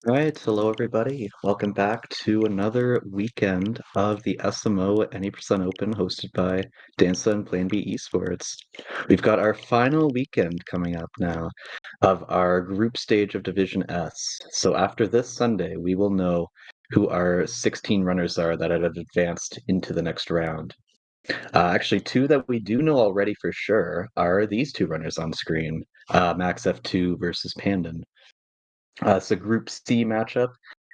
All right, hello everybody. Welcome back to another weekend of the SMO Any% Open hosted by Dansa and Plan B Esports. We've got our final weekend coming up now of our group stage of Division S. So after this Sunday, we will know who our 16 runners are that have advanced into the next round. Actually, two that we do know already for sure are these two runners on screen, MaxF2 versus Pandan. It's a Group C matchup.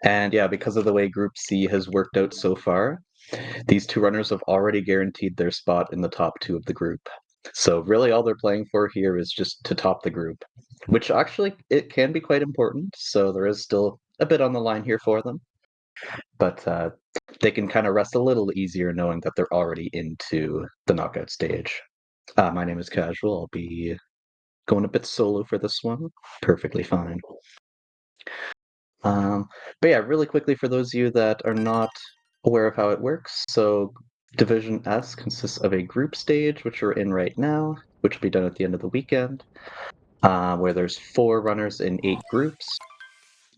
And yeah, because of the way Group C has worked out so far, these two runners have already guaranteed their spot in the top two of the group. So really all they're playing for here is just to top the group, which actually it can be quite important. So there is still a bit on the line here for them. But they can kind of rest a little easier knowing that they're already into the knockout stage. My name is Casual. I'll be going a bit solo for this one. Perfectly fine. Um, but yeah, really quickly for those of you that are not aware of how it works, so Division S consists of a group stage, which we're in right now, which will be done at the end of the weekend, where there's 4 runners in 8 groups.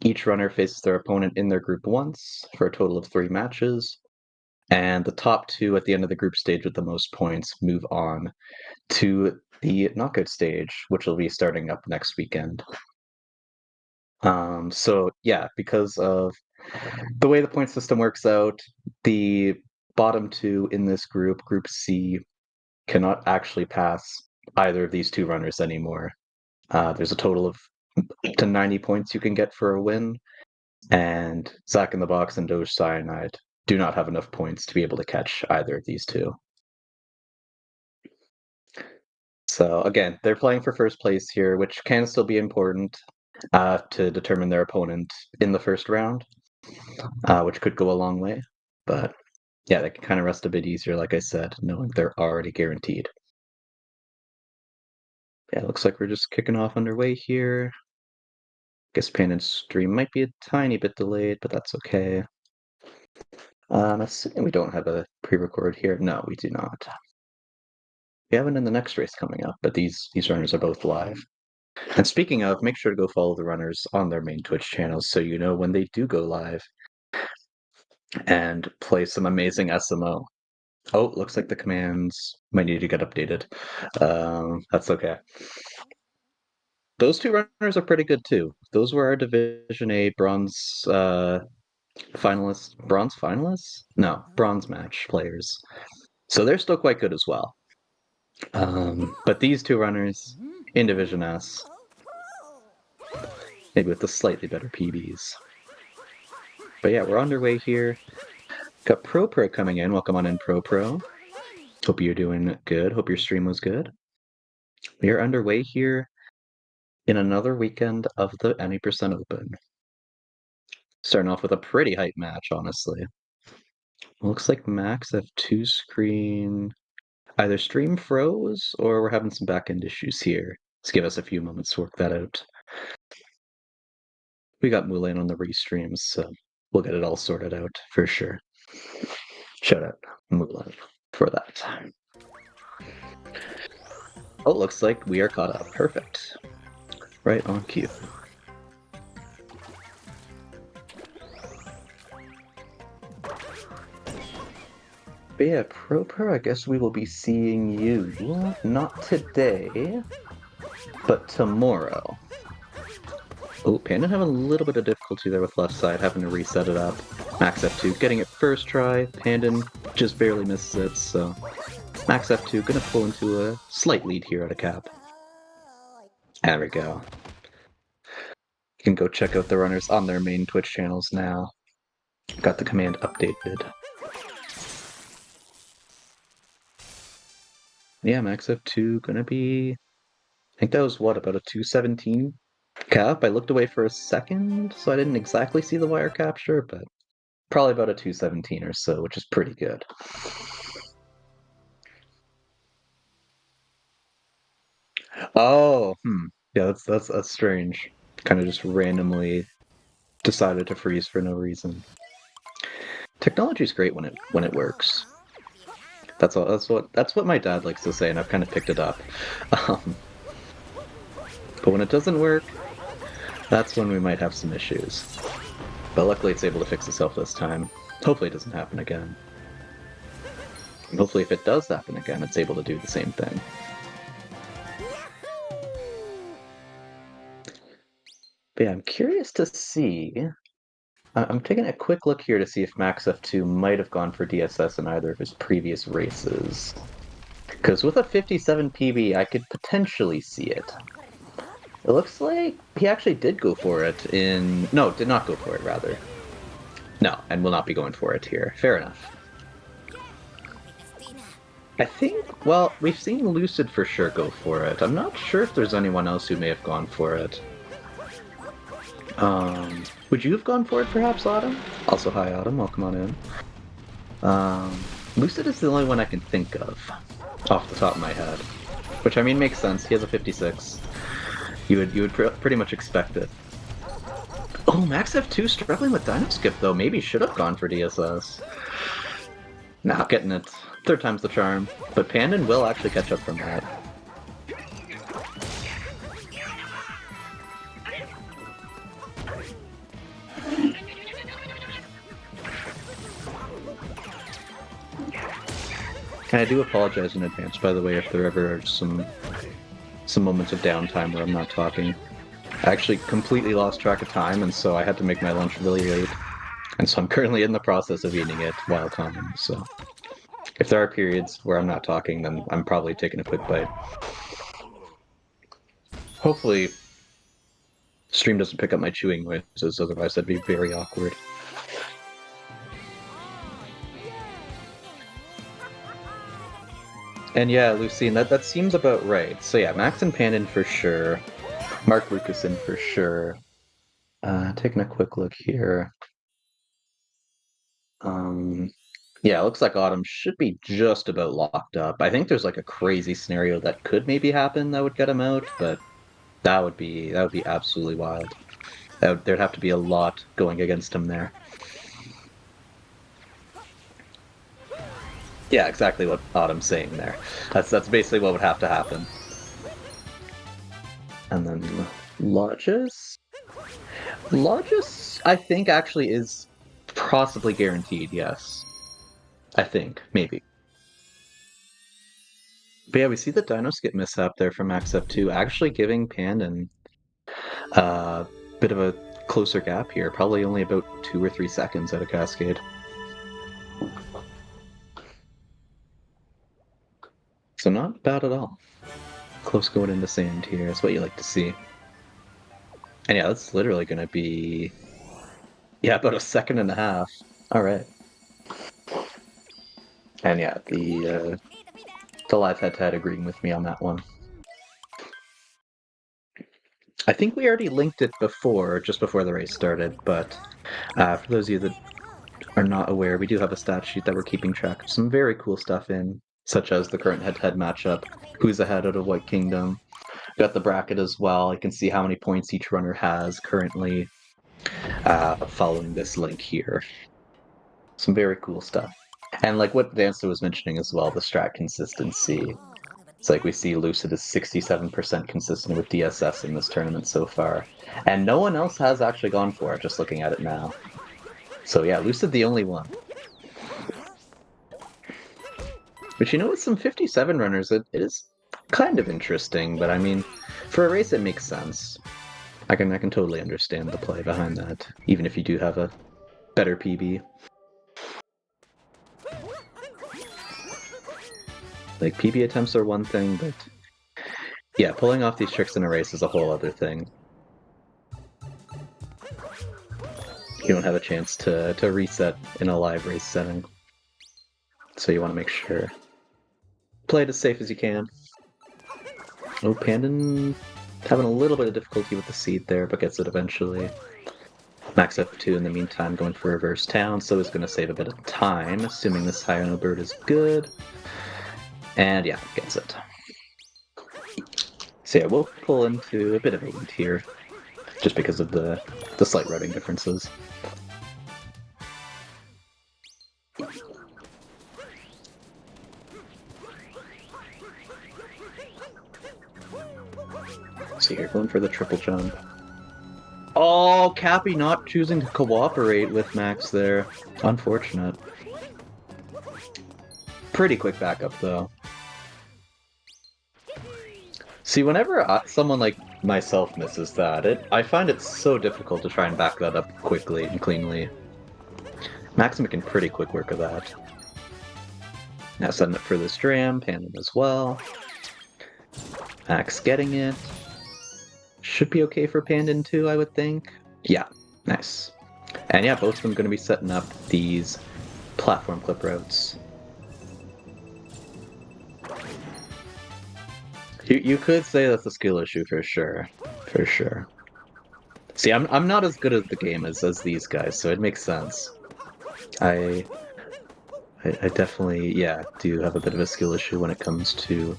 Each runner faces their opponent in their group once for a total of 3 matches, and the top 2 at the end of the group stage with the most points move on to the knockout stage, which will be starting up next weekend. So yeah, because of the way the point system works out, the bottom 2 in this group, Group C, cannot actually pass either of these 2 runners anymore. There's a total of up to 90 points you can get for a win, and Zack in the Box and Doge Cyanide do not have enough points to be able to catch either of these 2. So again, they're playing for first place here, which can still be important to determine their opponent in the first round, which could go a long way. But yeah, they can kind of rest a bit easier, like I said, knowing they're already guaranteed. Yeah, looks like we're just kicking off underway here. Guess pan and stream might be a tiny bit delayed, but that's okay. I'm assuming we don't have a pre-record here. No, we do not. We have it in the next race coming up, but these runners are both live. And speaking of, make sure to go follow the runners on their main Twitch channels so you know when they do go live and play some amazing SMO. Oh, looks like the commands might need to get updated. That's okay. Those 2 runners are pretty good too. Those were our Division A bronze finalists. Bronze finalists? No, bronze match players. So they're still quite good as well. But these 2 runners in Division S, maybe with the slightly better PBs. But yeah, we're underway here. Got Pro coming in. Welcome on in, Pro. Hope you're doing good. Hope your stream was good. We are underway here in another weekend of the Any% Open. Starting off with a pretty hype match, honestly. Looks like MaxF2 screen either stream froze or we're having some back-end issues here. Let's give us a few moments to work that out. We got Mulan on the restreams, so we'll get it all sorted out for sure. Shout out Mulan for that. Oh, looks like we are caught up. Perfect. Right on cue. But yeah, Pro, I guess we will be seeing you not today, but tomorrow. Oh, Panda having a little bit of difficulty there with left side, having to reset it up. MaxF2 getting it first try. Pandan just barely misses it, so MaxF2 gonna pull into a slight lead here at a cap. There we go. You can go check out the runners on their main Twitch channels now. Got the command updated. Yeah, MaxF2 gonna be... I think that was, what, about a 217 cap? I looked away for a second, so I didn't exactly see the wire capture, but probably about a 217 or so, which is pretty good. Oh, yeah, that's strange. Kind of just randomly decided to freeze for no reason. Technology is great when it works. That's all. That's what my dad likes to say, and I've kind of picked it up. But when it doesn't work, that's when we might have some issues. But luckily it's able to fix itself this time. Hopefully it doesn't happen again. And hopefully if it does happen again, it's able to do the same thing. But yeah, I'm curious to see. I'm taking a quick look here to see if MaxF2 might have gone for DSS in either of his previous races. Because with a 57 PB, I could potentially see it. It looks like he actually did go for it in... No, did not go for it, rather. No, and will not be going for it here. Fair enough. I think, well, we've seen Lucid for sure go for it. I'm not sure if there's anyone else who may have gone for it. Would you have gone for it perhaps, Autumn? Also, hi, Autumn. Welcome on in. Lucid is the only one I can think of off the top of my head. Which, I mean, makes sense. He has a 56. You would pretty much expect it. Oh, MaxF2 struggling with Dino Skip, though. Maybe should have gone for DSS. Nah, getting it. Third time's the charm. But Pandan will actually catch up from that. And I do apologize in advance, by the way, if there ever are some moments of downtime where I'm not talking. I actually completely lost track of time, and so I had to make my lunch really late. And so I'm currently in the process of eating it while talking, so... If there are periods where I'm not talking, then I'm probably taking a quick bite. Hopefully, stream doesn't pick up my chewing noises, otherwise that'd be very awkward. And yeah, Lucine, that seems about right. So yeah, Max and Pandan for sure. Mark Lucasen for sure. Taking a quick look here. Yeah, it looks like Autumn should be just about locked up. I think there's like a crazy scenario that could maybe happen that would get him out, but that would be absolutely wild. There'd have to be a lot going against him there. Yeah, exactly what Autumn's saying there. That's basically what would have to happen. And then Lodges? Lodges, I think, actually is possibly guaranteed, yes. I think, maybe. But yeah, we see the Dino Skip mishap there from MaxF2 actually giving Pandan a bit of a closer gap here, probably only about 2 or 3 seconds out of Cascade. So not bad at all. Close going into sand here, that's what you like to see. And yeah, that's literally going to be... Yeah, about a second and a half. Alright. And yeah, the live head-to-head agreeing with me on that one. I think we already linked it before, just before the race started, but for those of you that are not aware, we do have a stat sheet that we're keeping track of some very cool stuff in, such as the current head-to-head matchup, who's ahead out of White Kingdom. Got the bracket as well. You can see how many points each runner has currently following this link here. Some very cool stuff. And like what Dancer was mentioning as well, the strat consistency. It's like we see Lucid is 67% consistent with DSS in this tournament so far. And no one else has actually gone for it, just looking at it now. So yeah, Lucid the only one. But you know, with some 57 runners, it is kind of interesting, but I mean, for a race it makes sense. I can totally understand the play behind that, even if you do have a better PB. Like, PB attempts are one thing, but yeah, pulling off these tricks in a race is a whole other thing. You don't have a chance to reset in a live race setting. So you want to make sure. Play it as safe as you can. Oh, Pandan having a little bit of difficulty with the seed there, but gets it eventually. MaxF2 in the meantime going for reverse town, so is going to save a bit of time, assuming this Hyeno bird is good. And yeah, gets it. So yeah, we'll pull into a bit of a lead here, just because of the slight routing differences. So you're going for the triple jump. Oh, Cappy not choosing to cooperate with Max there. Unfortunate. Pretty quick backup, though. See, whenever someone like myself misses that, I find it so difficult to try and back that up quickly and cleanly. Max making pretty quick work of that. Now setting up for this dram, Pandem as well. Max getting it. Should be okay for Pandan too, I would think. Yeah, nice. And yeah, both of them going to be setting up these platform clip routes. You could say that's a skill issue for sure. For sure. See, I'm not as good at the game as these guys, so it makes sense. I I definitely, yeah, do have a bit of a skill issue when it comes to,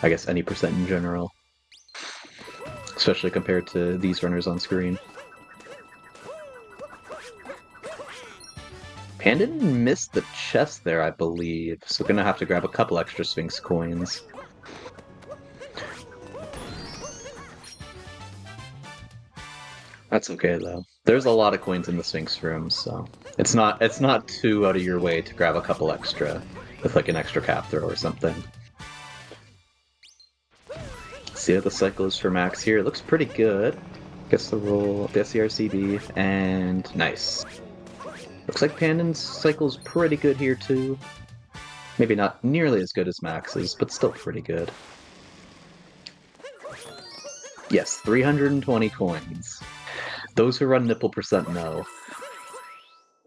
I guess, any percent in general. Especially compared to these runners on screen. Pandon missed the chest there, I believe, so gonna have to grab a couple extra Sphinx coins. That's okay though. There's a lot of coins in the Sphinx room, so it's not too out of your way to grab a couple extra with like an extra cap throw or something. See what the cycle is for Max here. It looks pretty good. Gets the roll, the SCRCB, and nice. Looks like Pandon's cycle's pretty good here too. Maybe not nearly as good as Max's, but still pretty good. Yes, 320 coins. Those who run nipple percent know.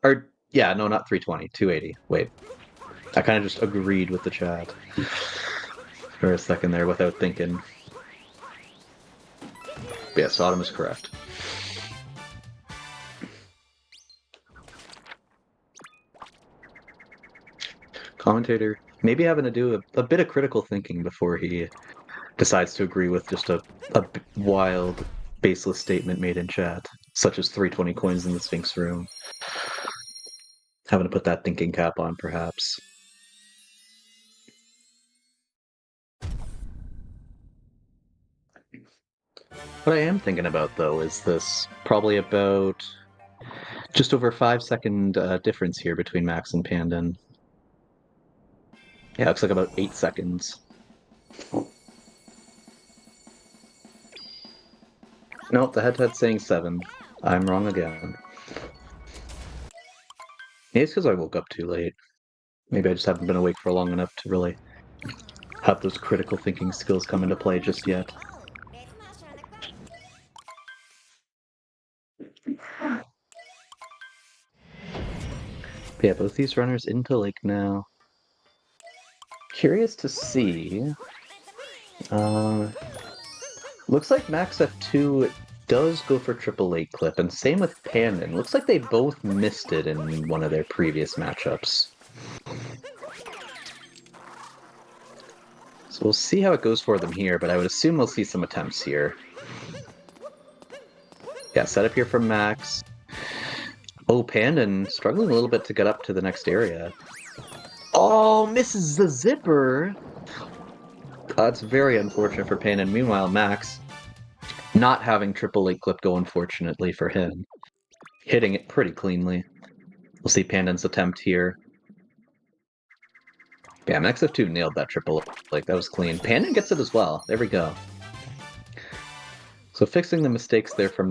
Or, yeah, no, not 320, 280. Wait. I kind of just agreed with the chat for a second there without thinking. But yeah, Sodom is correct. Commentator maybe having to do a bit of critical thinking before he decides to agree with just a wild, baseless statement made in chat, such as 320 coins in the Sphinx room. Having to put that thinking cap on, perhaps. What I am thinking about, though, is this probably about just over 5 second difference here between Max and Pandan. Yeah, looks like about 8 seconds. Nope, the head-to-head's saying 7. I'm wrong again. Maybe it's because I woke up too late. Maybe I just haven't been awake for long enough to really have those critical thinking skills come into play just yet. But yeah, both these runners into Lake now. Curious to see. Looks like MaxF2 does go for triple lake clip, and same with Pandan. Looks like they both missed it in one of their previous matchups. So we'll see how it goes for them here, but I would assume we'll see some attempts here. Yeah, setup here from Max. Oh, Pandan struggling a little bit to get up to the next area. Oh, misses the zipper! That's very unfortunate for Pandan. Meanwhile, Max not having triple lake clip go, unfortunately for him. Hitting it pretty cleanly. We'll see Pandan's attempt here. Yeah, MaxF2 nailed that triple lake. That was clean. Pandan gets it as well. There we go. So fixing the mistakes there from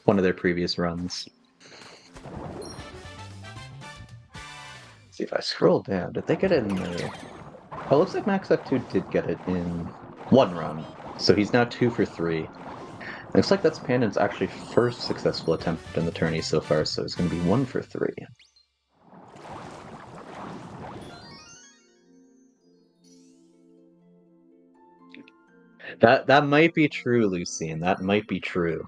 one of their previous runs. Let's see if I scroll down. Did they get it in there? Oh, it looks like MaxF2 did get it in one run. So he's now 2 for 3. Looks like that's Pandan's actually first successful attempt in the tourney so far, so it's going to be 1 for 3. That might be true, Lucien. That might be true.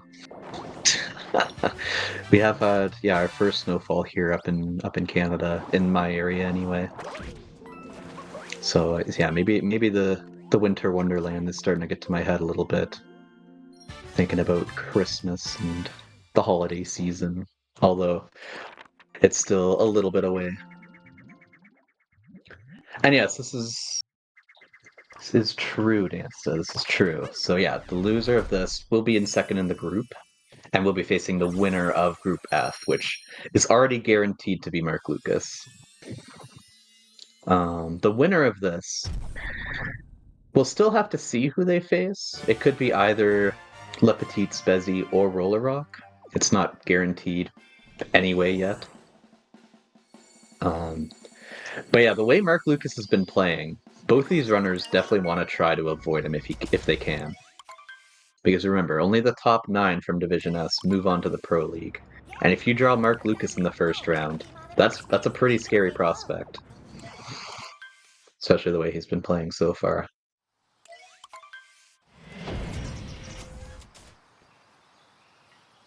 We have had our first snowfall here up in Canada, in my area anyway. So yeah, maybe the winter wonderland is starting to get to my head a little bit. Thinking about Christmas and the holiday season, although it's still a little bit away. And yes, this is true, Dansta. This is true. So yeah, the loser of this will be in second in the group. And we'll be facing the winner of Group F, which is already guaranteed to be Mark Lucas. The winner of this, we'll still have to see who they face. It could be either Le Petit Spezzy or Roller Rock. It's not guaranteed anyway yet. But yeah, the way Mark Lucas has been playing, both these runners definitely want to try to avoid him if they can. Because remember, only the top 9 from Division S move on to the Pro League. And if you draw Mark Lucas in the first round, that's a pretty scary prospect. Especially the way he's been playing so far.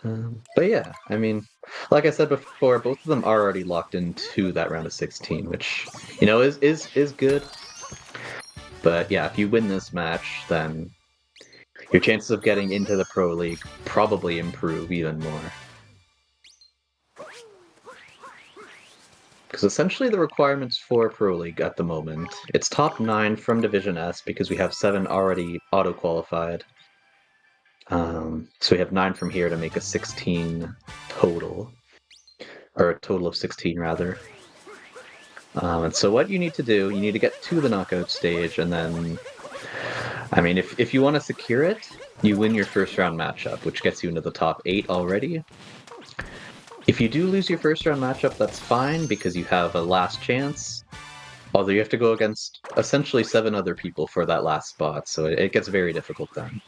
But yeah, I mean, like I said before, both of them are already locked into that round of 16, which, you know, is good. But yeah, if you win this match, then your chances of getting into the Pro League probably improve even more. Because essentially the requirements for Pro League at the moment, it's top 9 from Division S because we have 7 already auto-qualified. So we have 9 from here to make a 16 total. Or a total of 16, rather. And so what you need to do, you need to get to the knockout stage, and then... I mean, if you want to secure it, you win your first round matchup, which gets you into the top 8 already. If you do lose your first round matchup, that's fine, because you have a last chance. Although you have to go against essentially 7 other people for that last spot, so it gets very difficult then.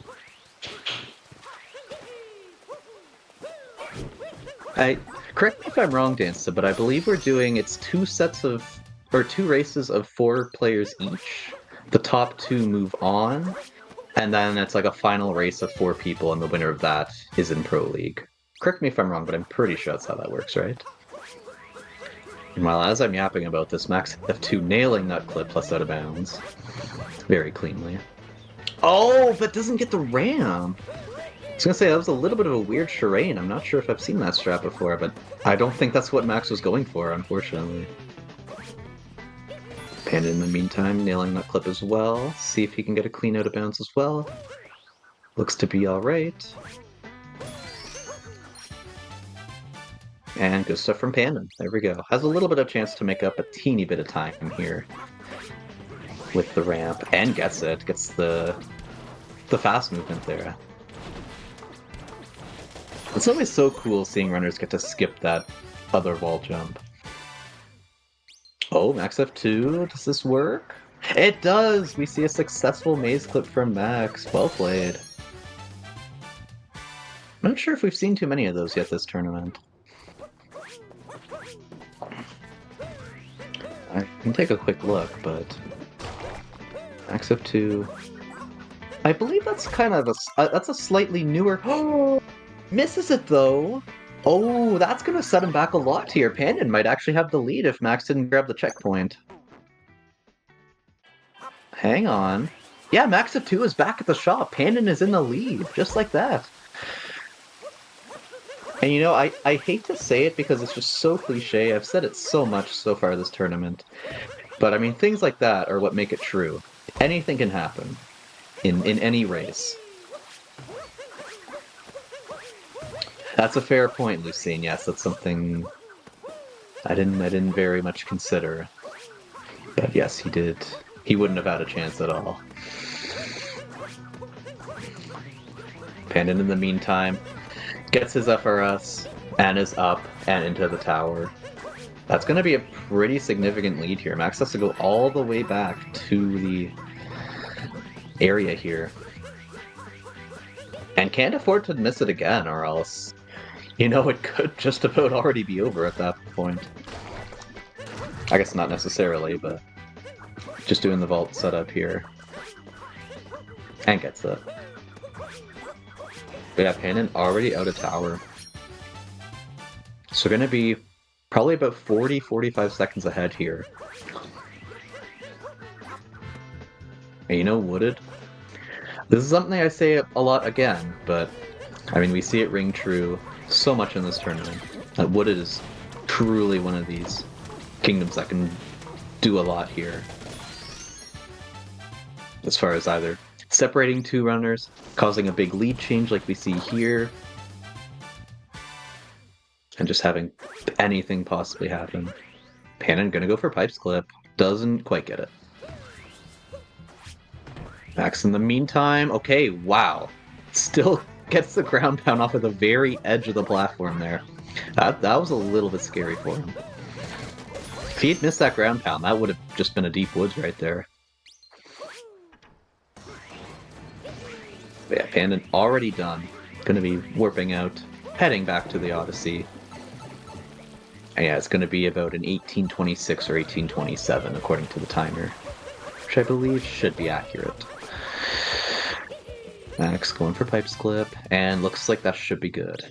Correct me if I'm wrong, Dansta, but I believe we're doing, it's 2 races of 4 players each. The top 2 move on, and then it's like a final race of 4 people, and the winner of that is in Pro League. Correct me if I'm wrong, but I'm pretty sure that's how that works, right? Meanwhile, as I'm yapping about this, MaxF2 nailing that clip plus out of bounds. Very cleanly. Oh, but doesn't get the ram! I was gonna say, that was a little bit of a weird charade. I'm not sure if I've seen that strat before, but I don't think that's what Max was going for, unfortunately. Panda, in the meantime, nailing that clip as well. See if he can get a clean out of bounds as well. Looks to be alright. And good stuff from Panda. There we go. Has a little bit of chance to make up a teeny bit of time here with the ramp, and gets it. Gets the fast movement there. It's always so cool seeing runners get to skip that other wall jump. Oh, MaxF2, does this work? It does! We see a successful maze clip from Max. Well played. I'm not sure if we've seen too many of those yet this tournament. I can take a quick look, but... MaxF2... I believe that's kind of that's a slightly newer... Oh! Misses it, though! Oh, that's gonna set him back a lot here. Pandon might actually have the lead if Max didn't grab the checkpoint. Hang on. Yeah, MaxF2 is back at the shop. Pandon is in the lead, just like that. And you know, I hate to say it because it's just so cliche. I've said it so much so far this tournament. But I mean, things like that are what make it true. Anything can happen in any race. That's a fair point, Lucine. Yes, that's something I didn't very much consider. But yes, he did. He wouldn't have had a chance at all. Pandon, in the meantime, gets his FRS and is up and into the tower. That's going to be a pretty significant lead here. Max has to go all the way back to the area here. And can't afford to miss it again, or else, you know, it could just about already be over at that point. I guess not necessarily, but just doing the vault setup here. And gets it. But yeah, Pandon already out of tower. So gonna be probably about 40-45 seconds ahead here. And you know, Wooded? This is something I say a lot again, but I mean, we see it ring true so much in this tournament. That Wooded is truly one of these kingdoms that can do a lot here. As far as either separating 2 runners, causing a big lead change like we see here, and just having anything possibly happen. Pannon gonna go for Pipes Clip. Doesn't quite get it. Max in the meantime, okay, wow. Still gets the ground pound off of the very edge of the platform there. That was a little bit scary for him. If he'd missed that ground pound, that would have just been a deep woods right there. But yeah, Pandan already done. Gonna be warping out, heading back to the Odyssey. And yeah, it's gonna be about an 1826 or 1827 according to the timer, which I believe should be accurate. Max going for Pipes Clip, and looks like that should be good.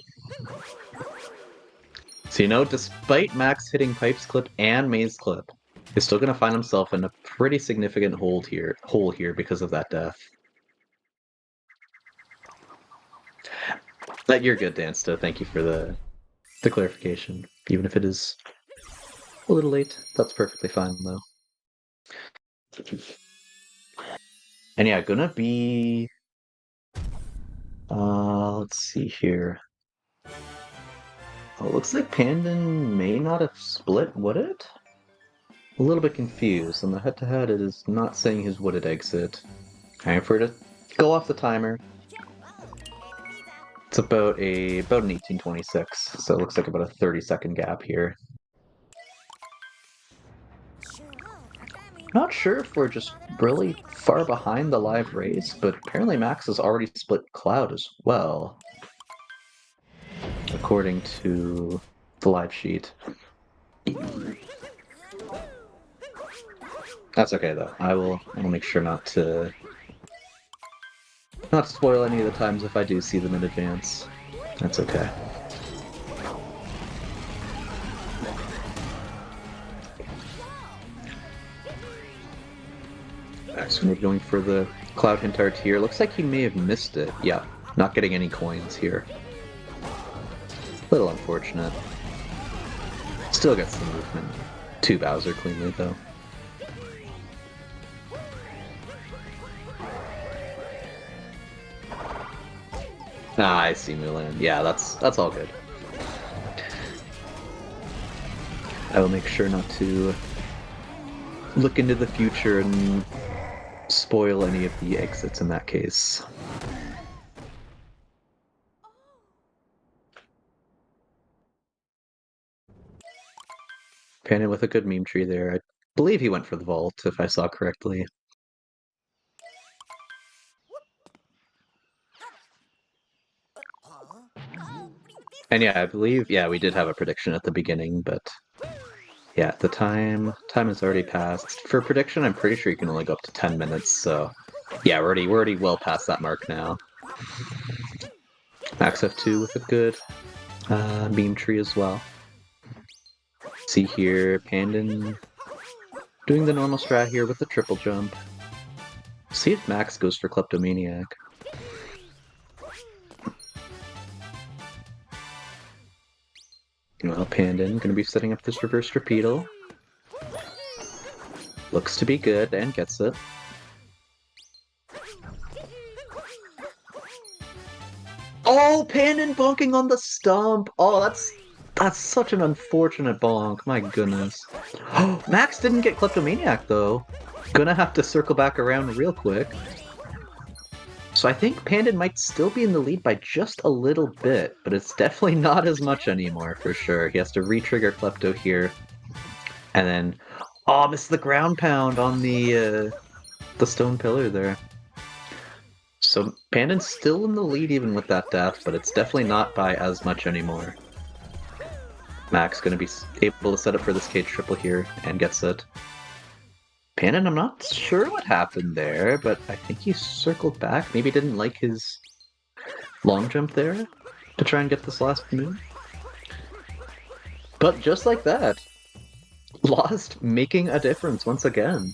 So, you know, despite Max hitting Pipes Clip and Maze Clip, he's still going to find himself in a pretty significant hole here because of that death. But you're good, Dansta. Thank you for the clarification. Even if it is a little late, that's perfectly fine, though. And yeah, gonna be... let's see here. Oh, looks like Pandan may not have split, would it? A little bit confused. On the head-to-head, it is not saying his wooded exit. Time for it to go off the timer. It's about an 1826, so it looks like about a 30-second gap here. Not sure if we're just really far behind the live race, but apparently Max has already split Cloud as well, according to the live sheet. That's okay though. I will make sure not to spoil any of the times if I do see them in advance. That's okay. Max gonna be going for the Cloud Hint Art here. Looks like he may have missed it. Yeah, not getting any coins here. Little unfortunate. Still gets the movement to Bowser cleanly though. Ah, I see Mulan. Yeah, that's all good. I will make sure not to look into the future and spoil any of the exits in that case. Panning with a good meme tree there. I believe he went for the vault, if I saw correctly. And yeah, I believe, yeah, we did have a prediction at the beginning, but yeah, the time has already passed. For prediction, I'm pretty sure you can only go up to 10 minutes, so yeah, we're already well past that mark now. MaxF2 with a good meme tree as well. See here, Pandan doing the normal strat here with the triple jump. See if Max goes for Kleptomaniac. Well, Pandan gonna be setting up this reverse repeatal. Looks to be good and gets it. Oh, Pandan bonking on the stump! Oh, that's such an unfortunate bonk, my goodness. Oh, Max didn't get Kleptomaniac though. Gonna have to circle back around real quick. So I think Pandan might still be in the lead by just a little bit, but it's definitely not as much anymore for sure. He has to re-trigger Klepto here. And then, oh, missed the ground pound on the stone pillar there. So Pandan's still in the lead even with that death, but it's definitely not by as much anymore. Max gonna be able to set up for this cage triple here and gets it. Pandan, I'm not sure what happened there, but I think he circled back. Maybe didn't like his long jump there to try and get this last move. But just like that, Lost making a difference once again.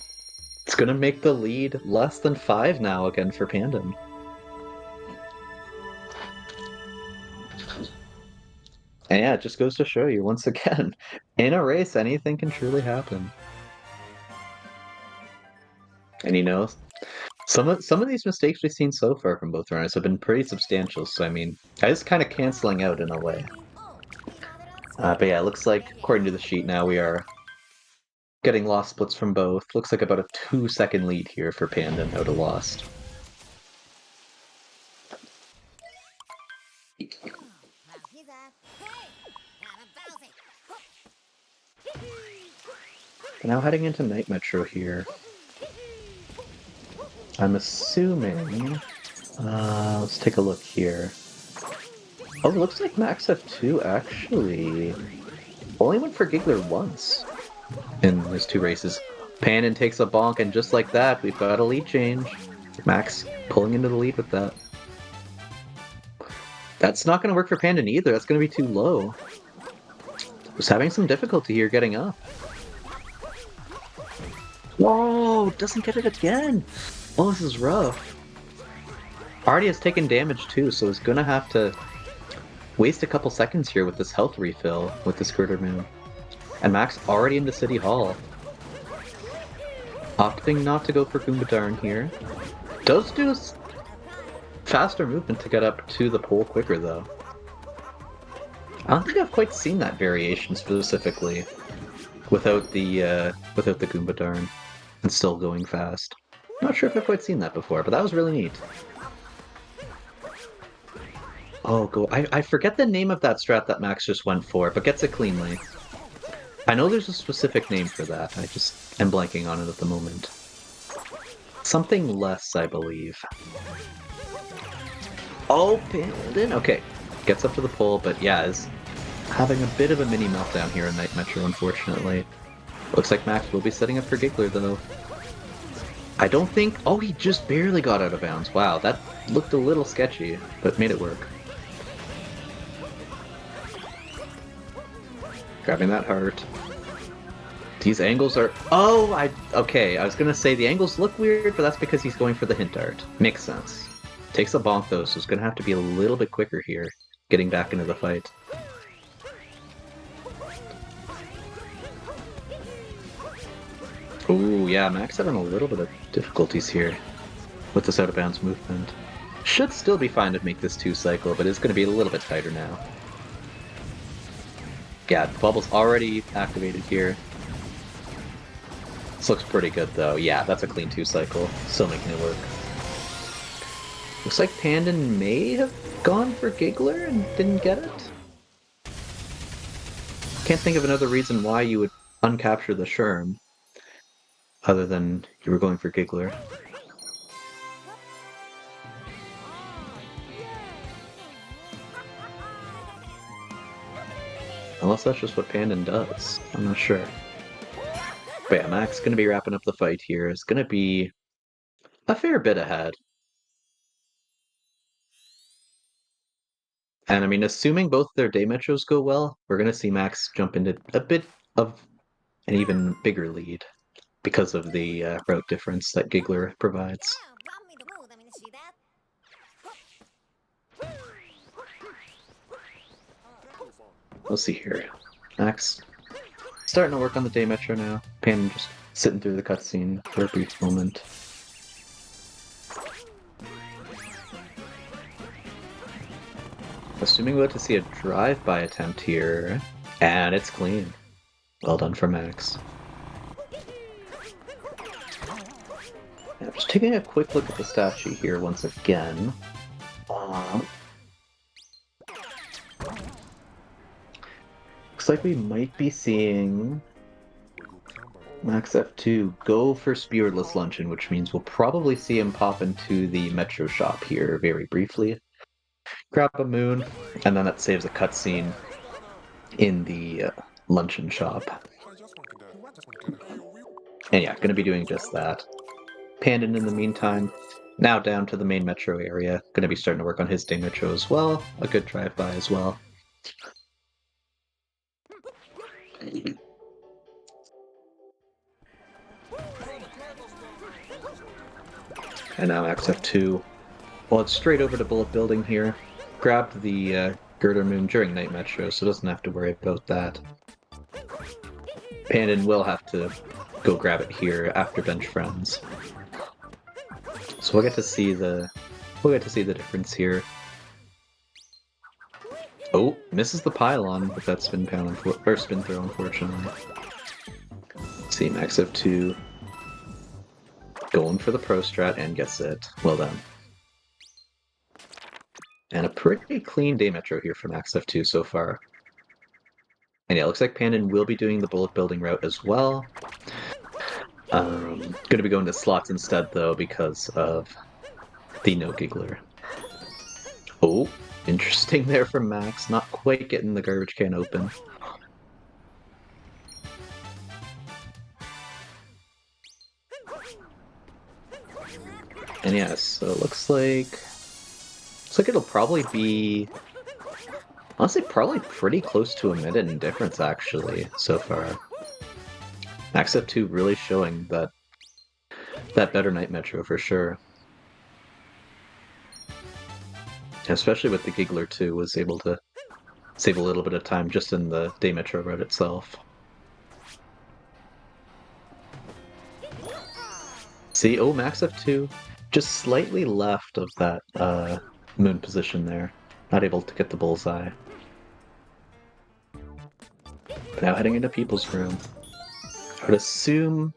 It's gonna make the lead less than 5 now again for Pandan. And yeah, it just goes to show you once again, in a race, anything can truly happen. And you know, some of these mistakes we've seen so far from both runners have been pretty substantial. So I mean, that is kind of canceling out in a way. But yeah, it looks like, according to the sheet now, we are getting lost splits from both. Looks like about a 2-second lead here for Panda now to Lost. Now heading into Night Metro here. I'm assuming... let's take a look here. Oh, it looks like MaxF2 actually only went for Giggler once in his 2 races. Panon takes a bonk, and just like that, we've got a lead change. Max pulling into the lead with that. That's not going to work for Pandan either. That's going to be too low. Was having some difficulty here getting up. Whoa! Doesn't get it again! Oh, this is rough. Already has taken damage too, so he's going to have to waste a couple seconds here with this health refill with this Girder Moon. And Max already into City Hall. Opting not to go for Goombadarn here. Does do faster movement to get up to the pole quicker though. I don't think I've quite seen that variation specifically without the Goombadarn and still going fast. Not sure if I've quite seen that before, but that was really neat. Oh, go! I forget the name of that strat that Max just went for, but gets it cleanly. I know there's a specific name for that. I just am blanking on it at the moment. Something less, I believe. Oh, Pandan! Okay, gets up to the pole, but yeah, is having a bit of a mini meltdown here in Night Metro, unfortunately. Looks like Max will be setting up for Giggler, though. I don't think... Oh, he just barely got out of bounds. Wow, that looked a little sketchy, but made it work. Grabbing that heart. These angles are... Oh, okay, I was gonna say the angles look weird, but that's because he's going for the hint art. Makes sense. Takes a bonk, though, so it's gonna have to be a little bit quicker here, getting back into the fight. Ooh, yeah, Max having a little bit of difficulties here with this out-of-bounds movement. Should still be fine to make this 2-cycle, but it's going to be a little bit tighter now. Yeah, the bubble's already activated here. This looks pretty good, though. Yeah, that's a clean 2-cycle. Still making it work. Looks like Pandan may have gone for Giggler and didn't get it. Can't think of another reason why you would uncapture the Sherm, other than you were going for Giggler. Unless that's just what Pandan does. I'm not sure. But yeah, Max going to be wrapping up the fight here. It's going to be a fair bit ahead. And I mean, assuming both their day metros go well, we're going to see Max jump into a bit of an even bigger lead because of the route difference that Giggler provides. We'll see here. Max starting to work on the day metro now. Pan just sitting through the cutscene for a brief moment. Assuming we'll have to see a drive-by attempt here, and it's clean. Well done for Max. Yeah, just taking a quick look at the stat sheet here once again. Looks like we might be seeing MaxF2 go for Spiritless Luncheon, which means we'll probably see him pop into the Metro shop here very briefly. Grab a moon, and then that saves a cutscene in the luncheon shop. And yeah, gonna be doing just that. Pandan in the meantime, now down to the main metro area. Gonna be starting to work on his day metro as well. A good drive-by as well. And now MaxF2. Well, it's straight over to Bullet Building here. Grabbed the Girder Moon during Night Metro, so doesn't have to worry about that. Pandan will have to go grab it here after Bench Friends. So we'll get to see the difference here. Oh, misses the pylon with that spin panel, or spin throw, unfortunately. Let's see, MaxF2 going for the pro strat and gets it. Well done. And a pretty clean day metro here for MaxF2 so far. And yeah, it looks like Pandan will be doing the bullet building route as well. Going to be going to slots instead, though, because of the no giggler. Oh, interesting there from Max. Not quite getting the garbage can open. And yeah, so it looks like it'll probably be, honestly, probably pretty close to a minute in difference, actually, so far. MaxF2 really showing that better night metro for sure. Especially with the giggler too, was able to save a little bit of time just in the day metro route itself. See, oh, MaxF2 just slightly left of that moon position there. Not able to get the bullseye. But now heading into people's room. I would assume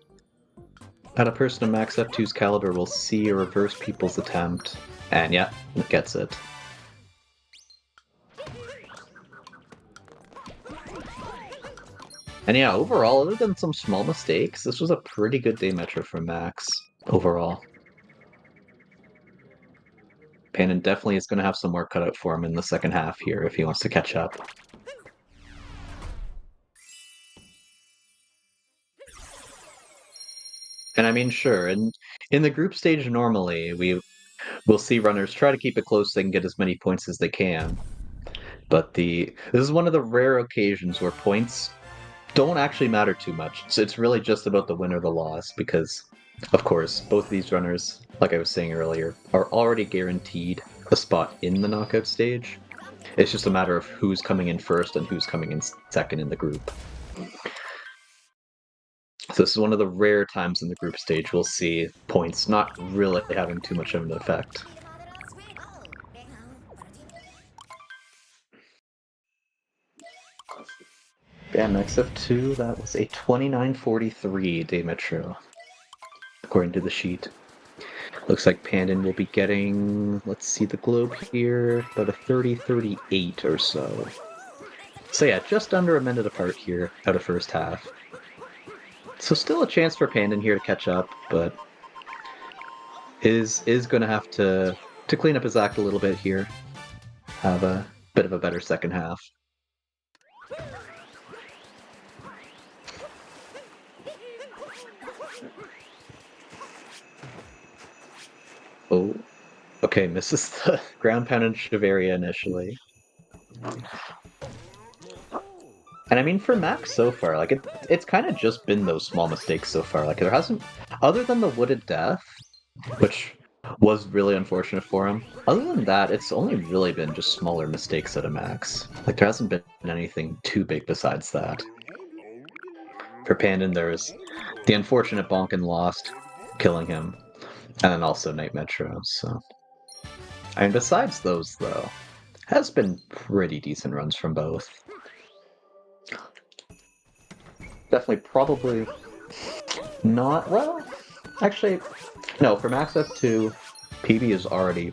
that a person of MaxF2's caliber will see a reverse people's attempt. And yeah, it gets it. And yeah, overall, other than some small mistakes, this was a pretty good day metro for Max overall. Pannon definitely is going to have some work cut out for him in the second half here if he wants to catch up. And I mean, sure, and in the group stage normally, we'll see runners try to keep it close so they can get as many points as they can. But this is one of the rare occasions where points don't actually matter too much. So it's really just about the win or the loss because, of course, both these runners, like I was saying earlier, are already guaranteed a spot in the knockout stage. It's just a matter of who's coming in first and who's coming in second in the group. So this is one of the rare times in the group stage we'll see points not really having too much of an effect. Yeah, MaxF2, that was a 29:43 day metro, according to the sheet. Looks like Pandan will be getting, let's see the globe here, about a 30:38 or so. So yeah, just under a minute apart here out of first half. So still a chance for Pandan here to catch up, but is going to have to clean up his act a little bit here. Have a bit of a better second half. Oh, okay, misses the ground pound and Shiveria initially. And I mean, for Max so far, like it's kind of just been those small mistakes so far. Like there hasn't, other than the wooded death, which was really unfortunate for him. Other than that, it's only really been just smaller mistakes at a Max. Like there hasn't been anything too big besides that. For Pandan, there's the unfortunate bonk and lost, killing him, and then also Night Metro. So, I mean, besides those though, has been pretty decent runs from both. Definitely, probably not. Well, actually, no. For Max F2, PB is already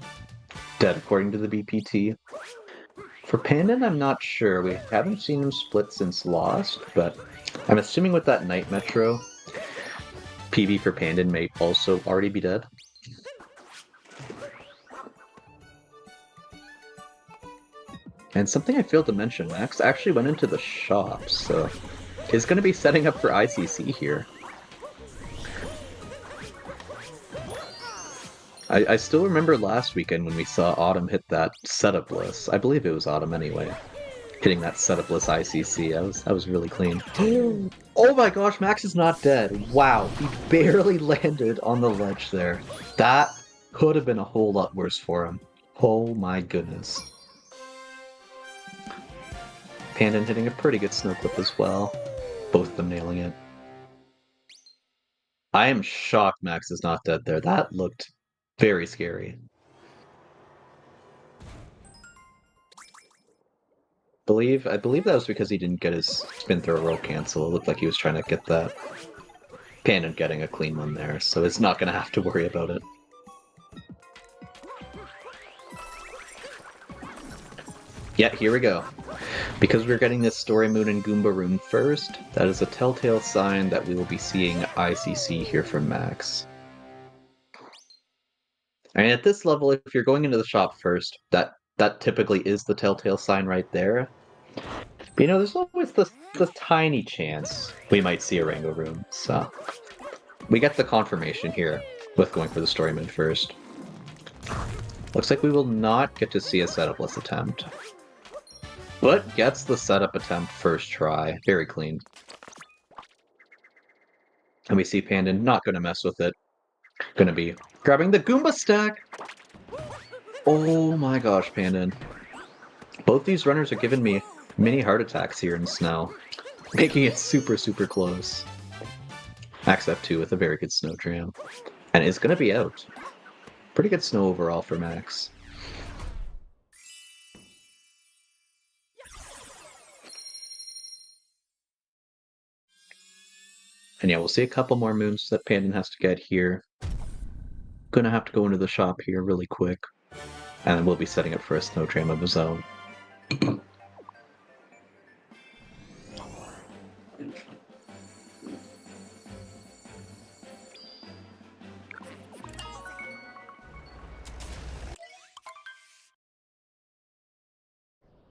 dead according to the BPT. For Pandan, I'm not sure. We haven't seen him split since Lost, but I'm assuming with that Night Metro, PB for Pandan may also already be dead. And something I failed to mention, Max actually went into the shop, so is going to be setting up for ICC here. I still remember last weekend when we saw Autumn hit that setup list. I believe it was Autumn anyway. Hitting that setup list ICC. I was really clean. Oh my gosh, Max is not dead. Wow, he barely landed on the ledge there. That could have been a whole lot worse for him. Oh my goodness. Pandan hitting a pretty good snow clip as well. Both of them nailing it. I am shocked Max is not dead there. That looked very scary. I believe that was because he didn't get his spin throw roll cancel. It looked like he was trying to get that pin and getting a clean one there, so it's not going to have to worry about it. Yeah, here we go. Because we're getting this Story Moon and Goomba Room first, that is a telltale sign that we will be seeing ICC here from Max. And at this level, if you're going into the shop first, that typically is the telltale sign right there. But you know, there's always this tiny chance we might see a Rango Room, so we get the confirmation here with going for the Story Moon first. Looks like we will not get to see a setupless attempt. But gets the setup attempt first try. Very clean. And we see Pandan not going to mess with it. Going to be grabbing the Goomba stack! Oh my gosh, Pandan. Both these runners are giving me mini heart attacks here in snow. Making it super, super close. MaxF2 with a very good snow jam. And is going to be out. Pretty good snow overall for Max. And yeah, we'll see a couple more moons that Pandan has to get here. Gonna have to go into the shop here really quick. And then we'll be setting up for a snow jam of his own.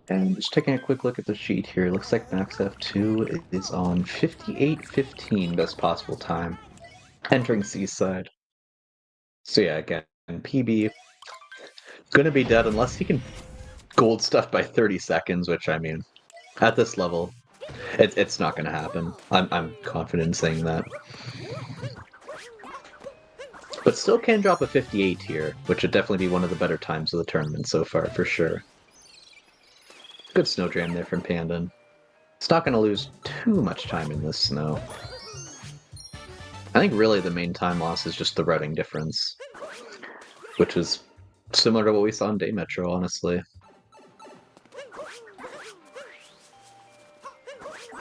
And just taking a quick look at the sheet here, looks like MaxF2 is on 58:15 best possible time, entering Seaside. So yeah, again, PB gonna be dead unless he can gold stuff by 30 seconds, which I mean, at this level, it's not gonna happen. I'm confident in saying that. But still can drop a 58 here, which would definitely be one of the better times of the tournament so far, for sure. Good snow jam there from Pandan. It's not going to lose too much time in this snow. I think really the main time loss is just the routing difference, which was similar to what we saw in Day Metro, honestly.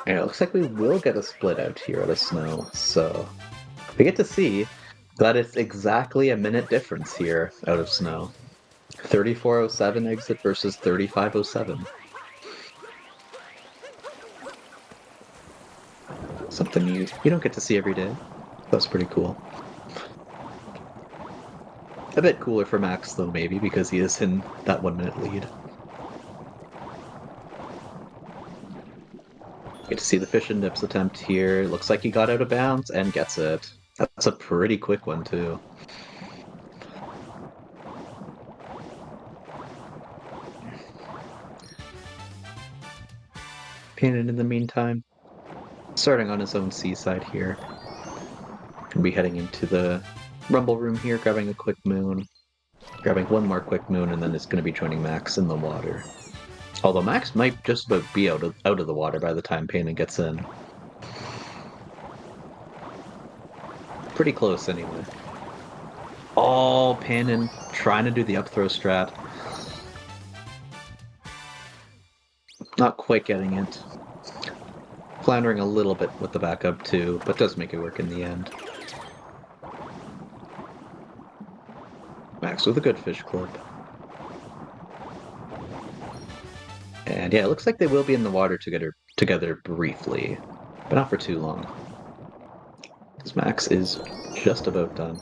And it looks like we will get a split out here out of snow, so we get to see that it's exactly a minute difference here out of snow. 34:07 exit versus 35:07. Something you don't get to see every day. That's pretty cool. A bit cooler for Max, though, maybe, because he is in that 1 minute lead. Get to see the fish and nips attempt here. Looks like he got out of bounds and gets it. That's a pretty quick one, too. Painted in the meantime, starting on his own seaside here. Gonna be heading into the rumble room here, grabbing a quick moon. Grabbing one more quick moon, and then it's gonna be joining Max in the water. Although Max might just about be out of the water by the time Payne gets in. Pretty close, anyway. Oh, Pandan trying to do the up throw strat. Not quite getting it. Floundering a little bit with the backup too, but does make it work in the end. Max with a good fish clip. And yeah, it looks like they will be in the water together briefly, but not for too long. Because Max is just about done.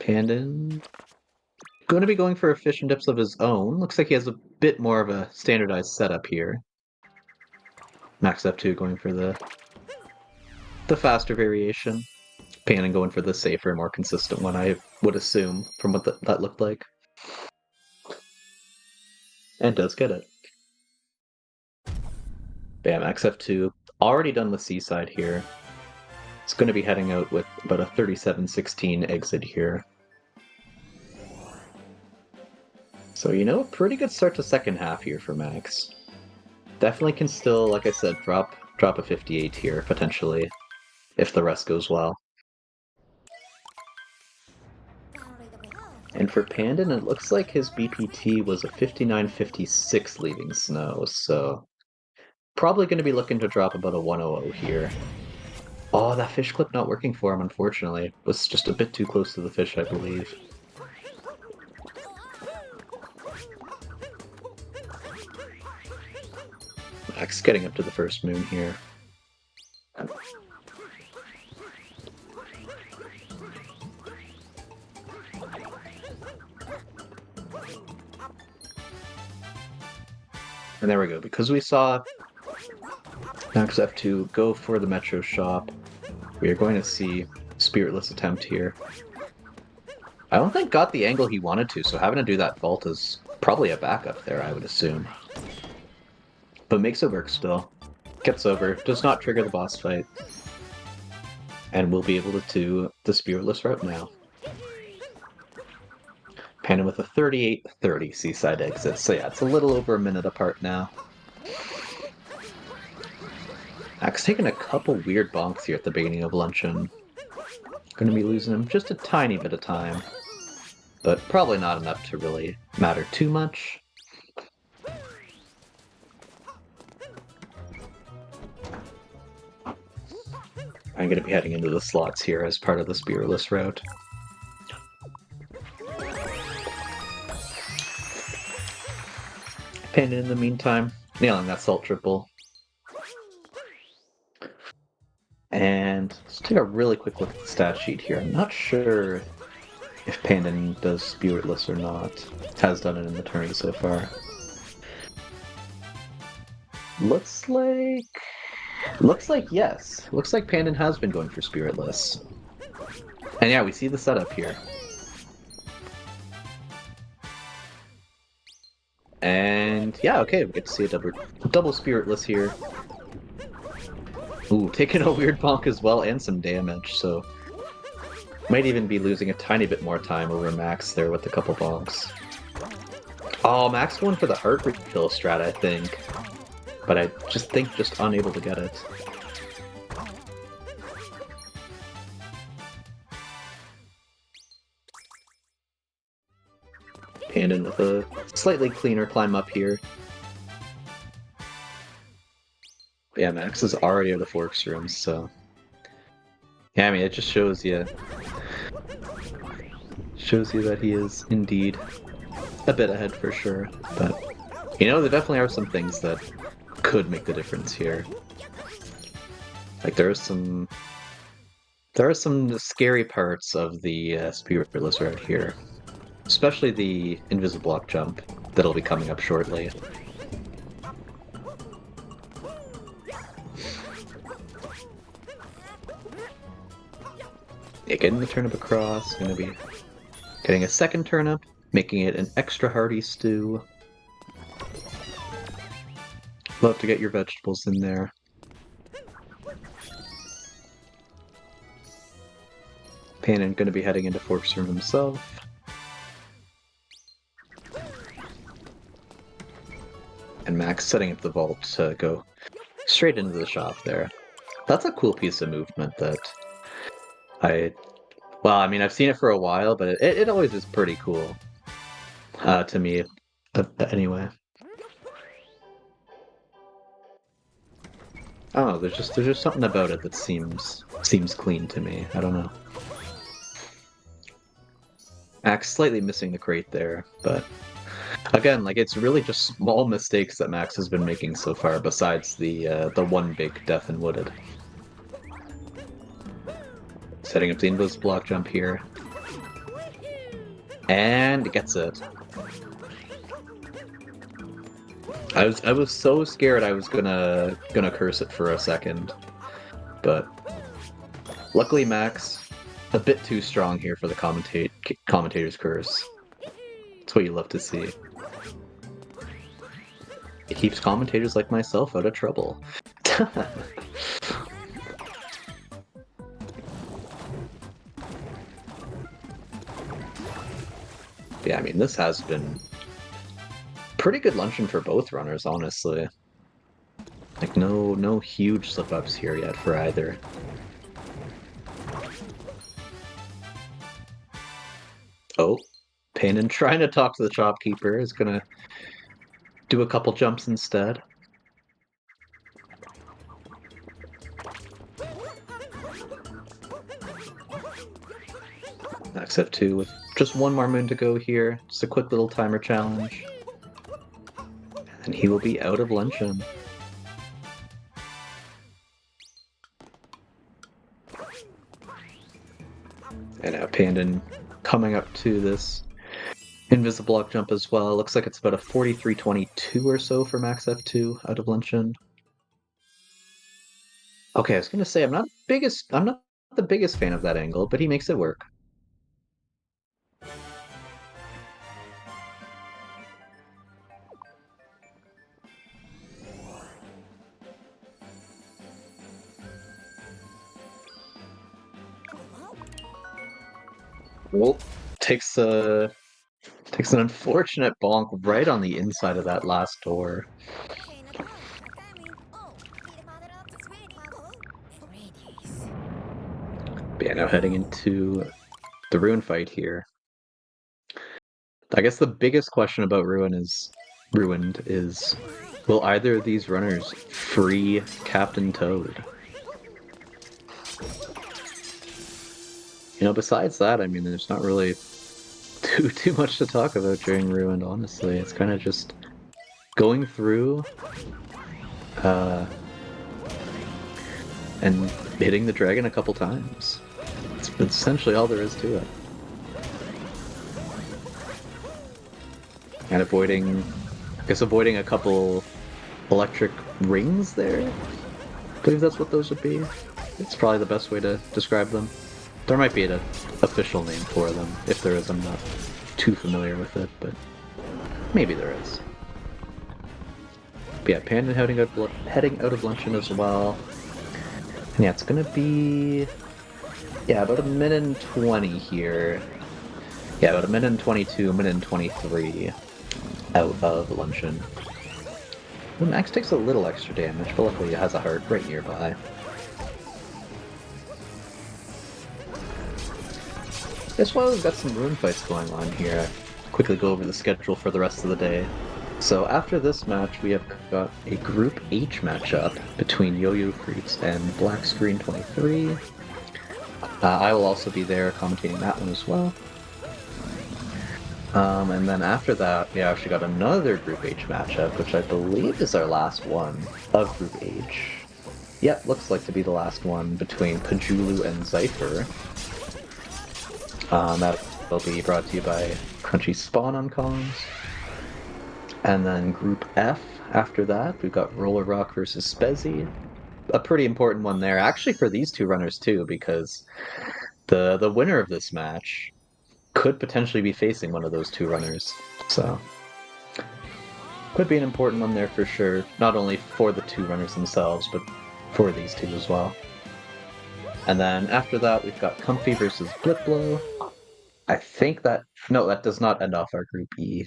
Pandan going to be going for a fish and dips of his own. Looks like he has a bit more of a standardized setup here. MaxF2 going for the faster variation. Pandan going for the safer, more consistent one, I would assume, from what that looked like. And does get it. Bam, XF2 already done with Seaside here. It's going to be heading out with about a 37:16 exit here. So, you know, a pretty good start to second half here for Max. Definitely can still, like I said, drop a 58 here, potentially, if the rest goes well. And for Pandon, it looks like his BPT was a 59.56 leaving snow, so probably going to be looking to drop about a 100 here. Oh, that fish clip not working for him, unfortunately. Was just a bit too close to the fish, I believe. Max getting up to the first moon here. And there we go. Because we saw MaxF2 go for the Metro shop, we are going to see Spiritless attempt here. I don't think got the angle he wanted to, so having to do that vault is probably a backup there, I would assume. But makes it work still. Gets over, does not trigger the boss fight. And we'll be able to do the Spiritless route now. Panda with a 38-30 seaside exit. So yeah, it's a little over a minute apart now. Axe taking a couple weird bonks here at the beginning of luncheon. Gonna be losing him just a tiny bit of time. But probably not enough to really matter too much. I'm gonna be heading into the slots here as part of the Spiritless route. Panda in the meantime, nailing that salt triple. And let's take a really quick look at the stat sheet here. I'm not sure if Panda does Spiritless or not. Has done it in the tourney so far. Looks like yes. Looks like Pandan has been going for Spiritless. And yeah, we see the setup here. And yeah, okay, we get to see a double Spiritless here. Ooh, taking a weird bonk as well and some damage, so might even be losing a tiny bit more time over Max there with a couple bonks. Oh, Max going for the heart refill strat, I think. But I just think just unable to get it. Pandan with a slightly cleaner climb up here. But yeah, Max is already at the Forks room, so... Yeah, I mean, it just shows you that he is indeed a bit ahead for sure. But, you know, there definitely are some things that could make the difference here. Like, there are some scary parts of the Spiritless route here. Especially the invisible block jump that'll be coming up shortly. Yeah, getting the turnip across, gonna be getting a second turnip, making it an extra hearty stew. Love to get your vegetables in there. Pandan gonna be heading into Forks room himself. And Max setting up the vault to go straight into the shop there. That's a cool piece of movement that well, I mean, I've seen it for a while, but it always is pretty cool to me, anyway. Oh, there's just something about it that seems clean to me. I don't know. Max slightly missing the crate there, but again, like it's really just small mistakes that Max has been making so far, besides the one big death in Wooded. Setting up the invis block jump here. And gets it. I was so scared I was gonna curse it for a second. But luckily Max a bit too strong here for the commentator's curse. That's what you love to see. It keeps commentators like myself out of trouble. Yeah, I mean, this has been pretty good luncheon for both runners, honestly. Like, no huge slip-ups here yet for either. Oh, Panin trying to talk to the shopkeeper is gonna do a couple jumps instead. MaxF2 with just one more moon to go here. Just a quick little timer challenge. And he will be out of luncheon. And now Pandan coming up to this invisible block jump as well. Looks like it's about a 43.22 or so for MaxF2 out of luncheon. Okay, I was gonna say I'm not the biggest fan of that angle, but he makes it work. Well, takes an unfortunate bonk right on the inside of that last door. But yeah, now heading into the Ruin fight here. I guess the biggest question about Ruined is, will either of these runners free Captain Toad? Besides that, I mean, there's not really too much to talk about during Ruined, honestly. It's kind of just going through and hitting the dragon a couple times. It's essentially all there is to it. And avoiding a couple electric rings there. I believe that's what those would be. It's probably the best way to describe them. There might be an official name for them. If there is, I'm not too familiar with it, but maybe there is. But yeah, Panda heading out of luncheon as well. And yeah, it's gonna be about a minute and 20 here. Yeah, about a minute and 22, a minute and 23 out of luncheon. Well, Max takes a little extra damage, but luckily it has a heart right nearby. Guess while we've got some Ruin fights going on here, I'll quickly go over the schedule for the rest of the day. So after this match, we have got a Group H matchup between Yo-Yo Fruits and Black Screen 23. I will also be there commentating that one as well. And then after that, we actually got another Group H matchup, which I believe is our last one of Group H. Yep, looks like to be the last one between Pajulu and Zypher. That will be brought to you by Crunchy Spawn on comms. And then Group F after that, we've got Roller Rock versus Spezzy. A pretty important one there, actually for these two runners too, because the winner of this match could potentially be facing one of those two runners. So, could be an important one there for sure, not only for the two runners themselves, but for these two as well. And then after that, we've got Comfy versus Blipblow. I think that does not end off our Group E.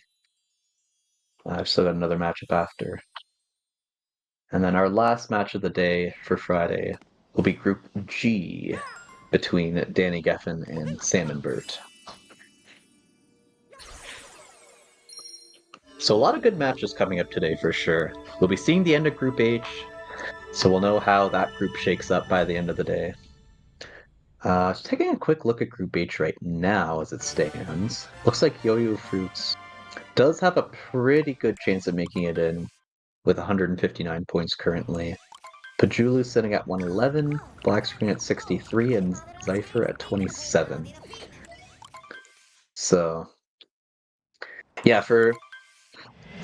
I've still got another matchup after. And then our last match of the day for Friday will be Group G between Danny Geffen and Salmonbert. So a lot of good matches coming up today for sure. We'll be seeing the end of Group H, so we'll know how that group shakes up by the end of the day. Just taking a quick look at Group H right now as it stands. Looks like Yo-Yo Fruits does have a pretty good chance of making it in with 159 points currently. Pajulu sitting at 111, Black Screen at 63, and Zypher at 27. So, yeah, for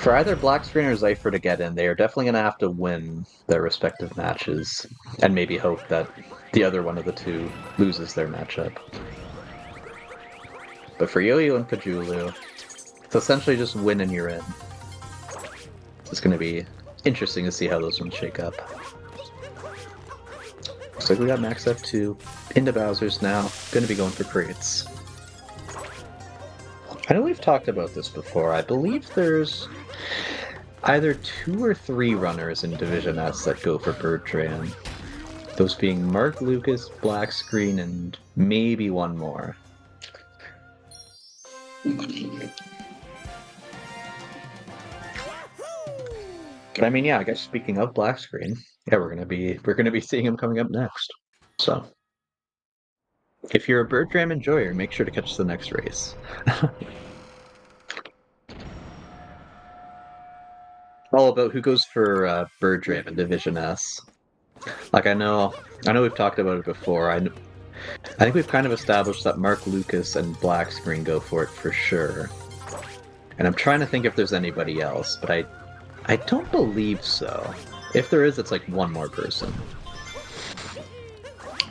either Black Screen or Zypher to get in, they are definitely going to have to win their respective matches, and maybe hope that the other one of the two loses their matchup. But for Yo-Yo and Pajulu, it's essentially just win and you're in. It's going to be interesting to see how those ones shake up. Looks like we got MaxF2 into Bowser's now, going to be going for crates. I know we've talked about this before. I believe there's either 2 or 3 runners in Division S that go for Bertrand. Those being Mark Lucas, Black Screen, and maybe one more. But I mean, yeah, I guess speaking of black screen, yeah, we're gonna be seeing him coming up next. So if you're a bird dram enjoyer, make sure to catch the next race. All about who goes for bird dram in Division S. Like I know we've talked about it before. I think we've kind of established that Mark Lucas and black screen go for it for sure. And I'm trying to think if there's anybody else, but I don't believe so. If there is, it's like one more person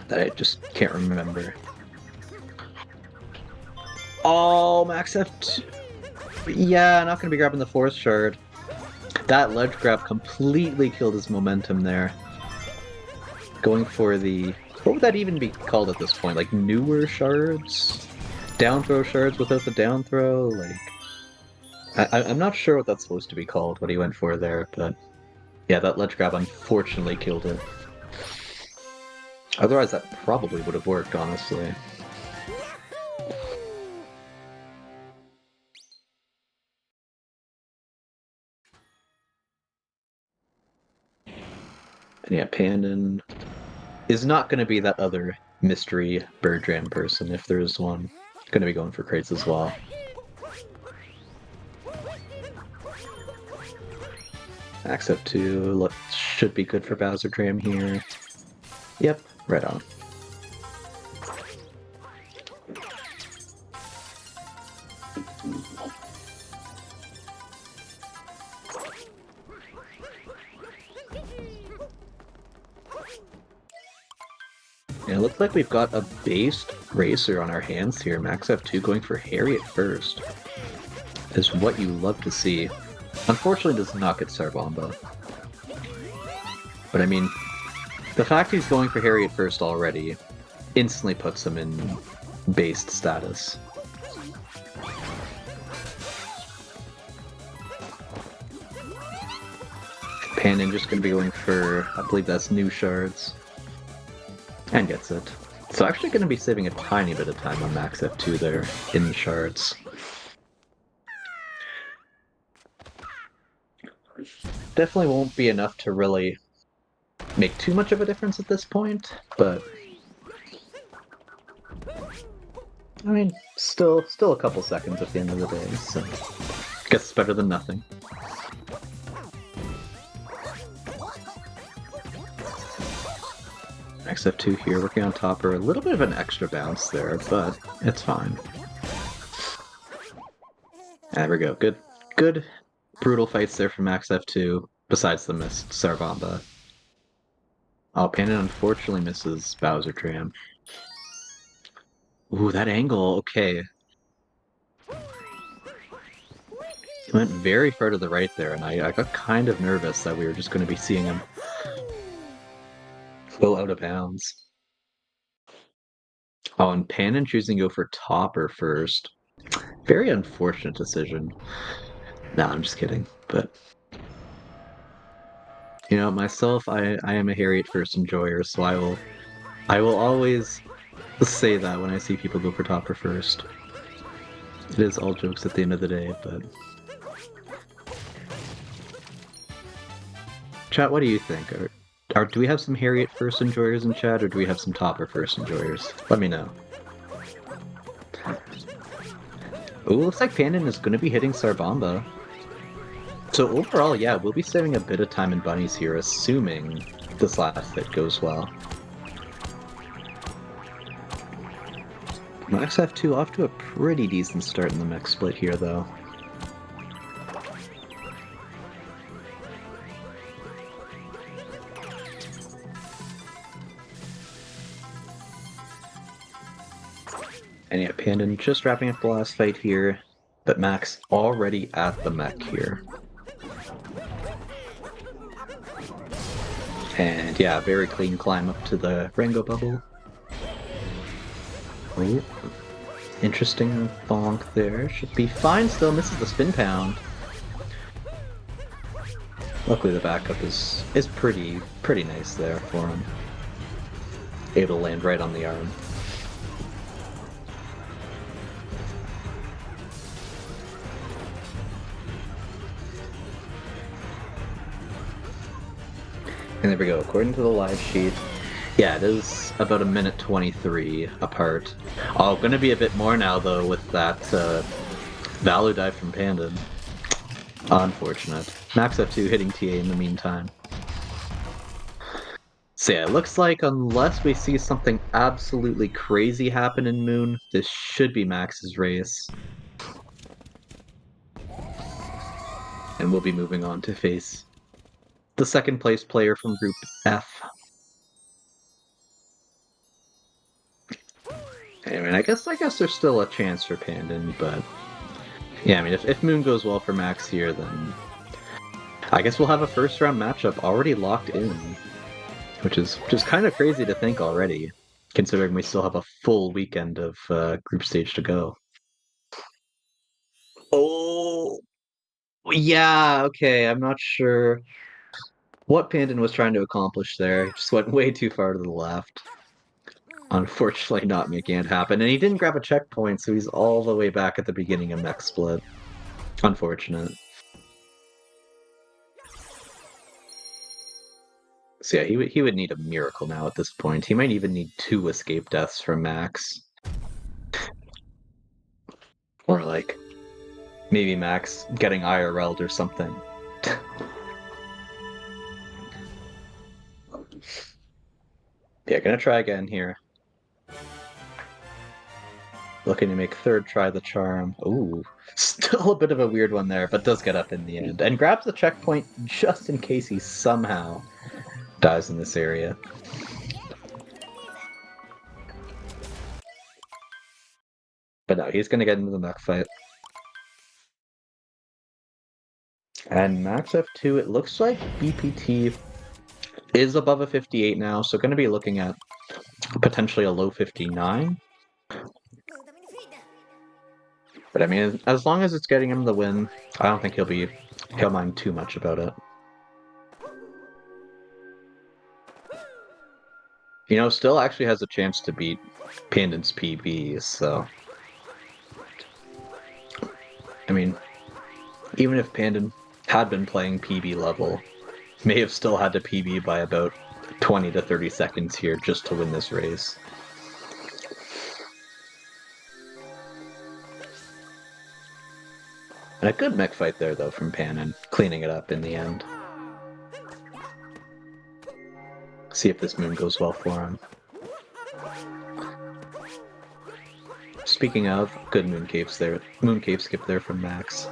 that I just can't remember. Oh, MaxF2. Yeah, not going to be grabbing the force shard. That ledge grab completely killed his momentum there. Going for the... What would that even be called at this point? Like newer shards? Down throw shards without the down throw? Like... I'm not sure what that's supposed to be called, what he went for there, but... Yeah, that ledge grab unfortunately killed it. Otherwise, that probably would have worked, honestly. And yeah, Pandon is not going to be that other mystery bird dram person, if there is one. Going to be going for crates as well. MaxF2 should be good for Bowser Dram here. Yep, right on. And it looks like we've got a based racer on our hands here. MaxF2 going for Harriet first. Is what you love to see. Unfortunately, does not get Sarbomba. But I mean, the fact he's going for Harriet first already instantly puts him in based status. Pandon just going to be going for, I believe that's new shards. And gets it. So actually going to be saving a tiny bit of time on MaxF2 there in the shards. Definitely won't be enough to really make too much of a difference at this point, but I mean, still a couple seconds at the end of the day, so I guess it's better than nothing. MaxF2 here, working on Topper. A little bit of an extra bounce there, but it's fine. There we go. Good brutal fights there from MaxF2, besides the missed Sarbomba. Oh, Pandon unfortunately misses Bowser Dram. Ooh, that angle, okay. He went very far to the right there, and I got kind of nervous that we were just going to be seeing him go out of bounds. Oh, and Pandon choosing to go for Topper first. Very unfortunate decision. Nah, I'm just kidding, but... You know, myself, I am a Harriet first enjoyer, so I will always say that when I see people go for Topper first. It is all jokes at the end of the day, but... Chat, what do you think? Do we have some Harriet first enjoyers in chat, or do we have some Topper first enjoyers? Let me know. Ooh, looks like Pandon is going to be hitting Sarbomba. So overall, yeah, we'll be saving a bit of time in bunnies here, assuming this last hit goes well. MaxF2 off to a pretty decent start in the mech split here, though. And yeah, Pandon just wrapping up the last fight here, but Max already at the mech here. And yeah, very clean climb up to the Rango bubble. Ooh. Interesting bonk there. Should be fine still, misses the spin pound. Luckily the backup is pretty nice there for him. Able to land right on the arm. And there we go. According to the live sheet, yeah, it is about a minute 23 apart. Oh, gonna be a bit more now though with that value dive from Pandan. Unfortunate. MaxF2 hitting TA in the meantime. So yeah, it looks like unless we see something absolutely crazy happen in Moon, this should be Max's race. And we'll be moving on to face the second place player from Group F. I mean, I guess there's still a chance for Pandan, but yeah, I mean, if Moon goes well for Max here, then I guess we'll have a first round matchup already locked in, which is just kind of crazy to think already, considering we still have a full weekend of group stage to go. Oh, yeah, okay. I'm not sure what Pandan was trying to accomplish there. He just went way too far to the left. Unfortunately, not making it happen. And he didn't grab a checkpoint, so he's all the way back at the beginning of next split. Unfortunate. So yeah, he would need a miracle now at this point. He might even need 2 escape deaths from Max. Or like maybe Max getting IRL'd or something. Yeah, gonna try again here. Looking to make third try the charm. Ooh, still a bit of a weird one there, but does get up in the end. And grabs the checkpoint just in case he somehow dies in this area. But no, he's gonna get into the mech fight. And MaxF2, it looks like BPT is above a 58 now, so going to be looking at potentially a low 59. But I mean, as long as it's getting him the win, I don't think he'll mind too much about it. You know, still actually has a chance to beat Pandan's PB, so I mean, even if Pandan had been playing PB level, may have still had to PB by about 20 to 30 seconds here just to win this race. And a good mech fight there, though, from Pandan, cleaning it up in the end. See if this moon goes well for him. Speaking of, good mooncave skip there from Max.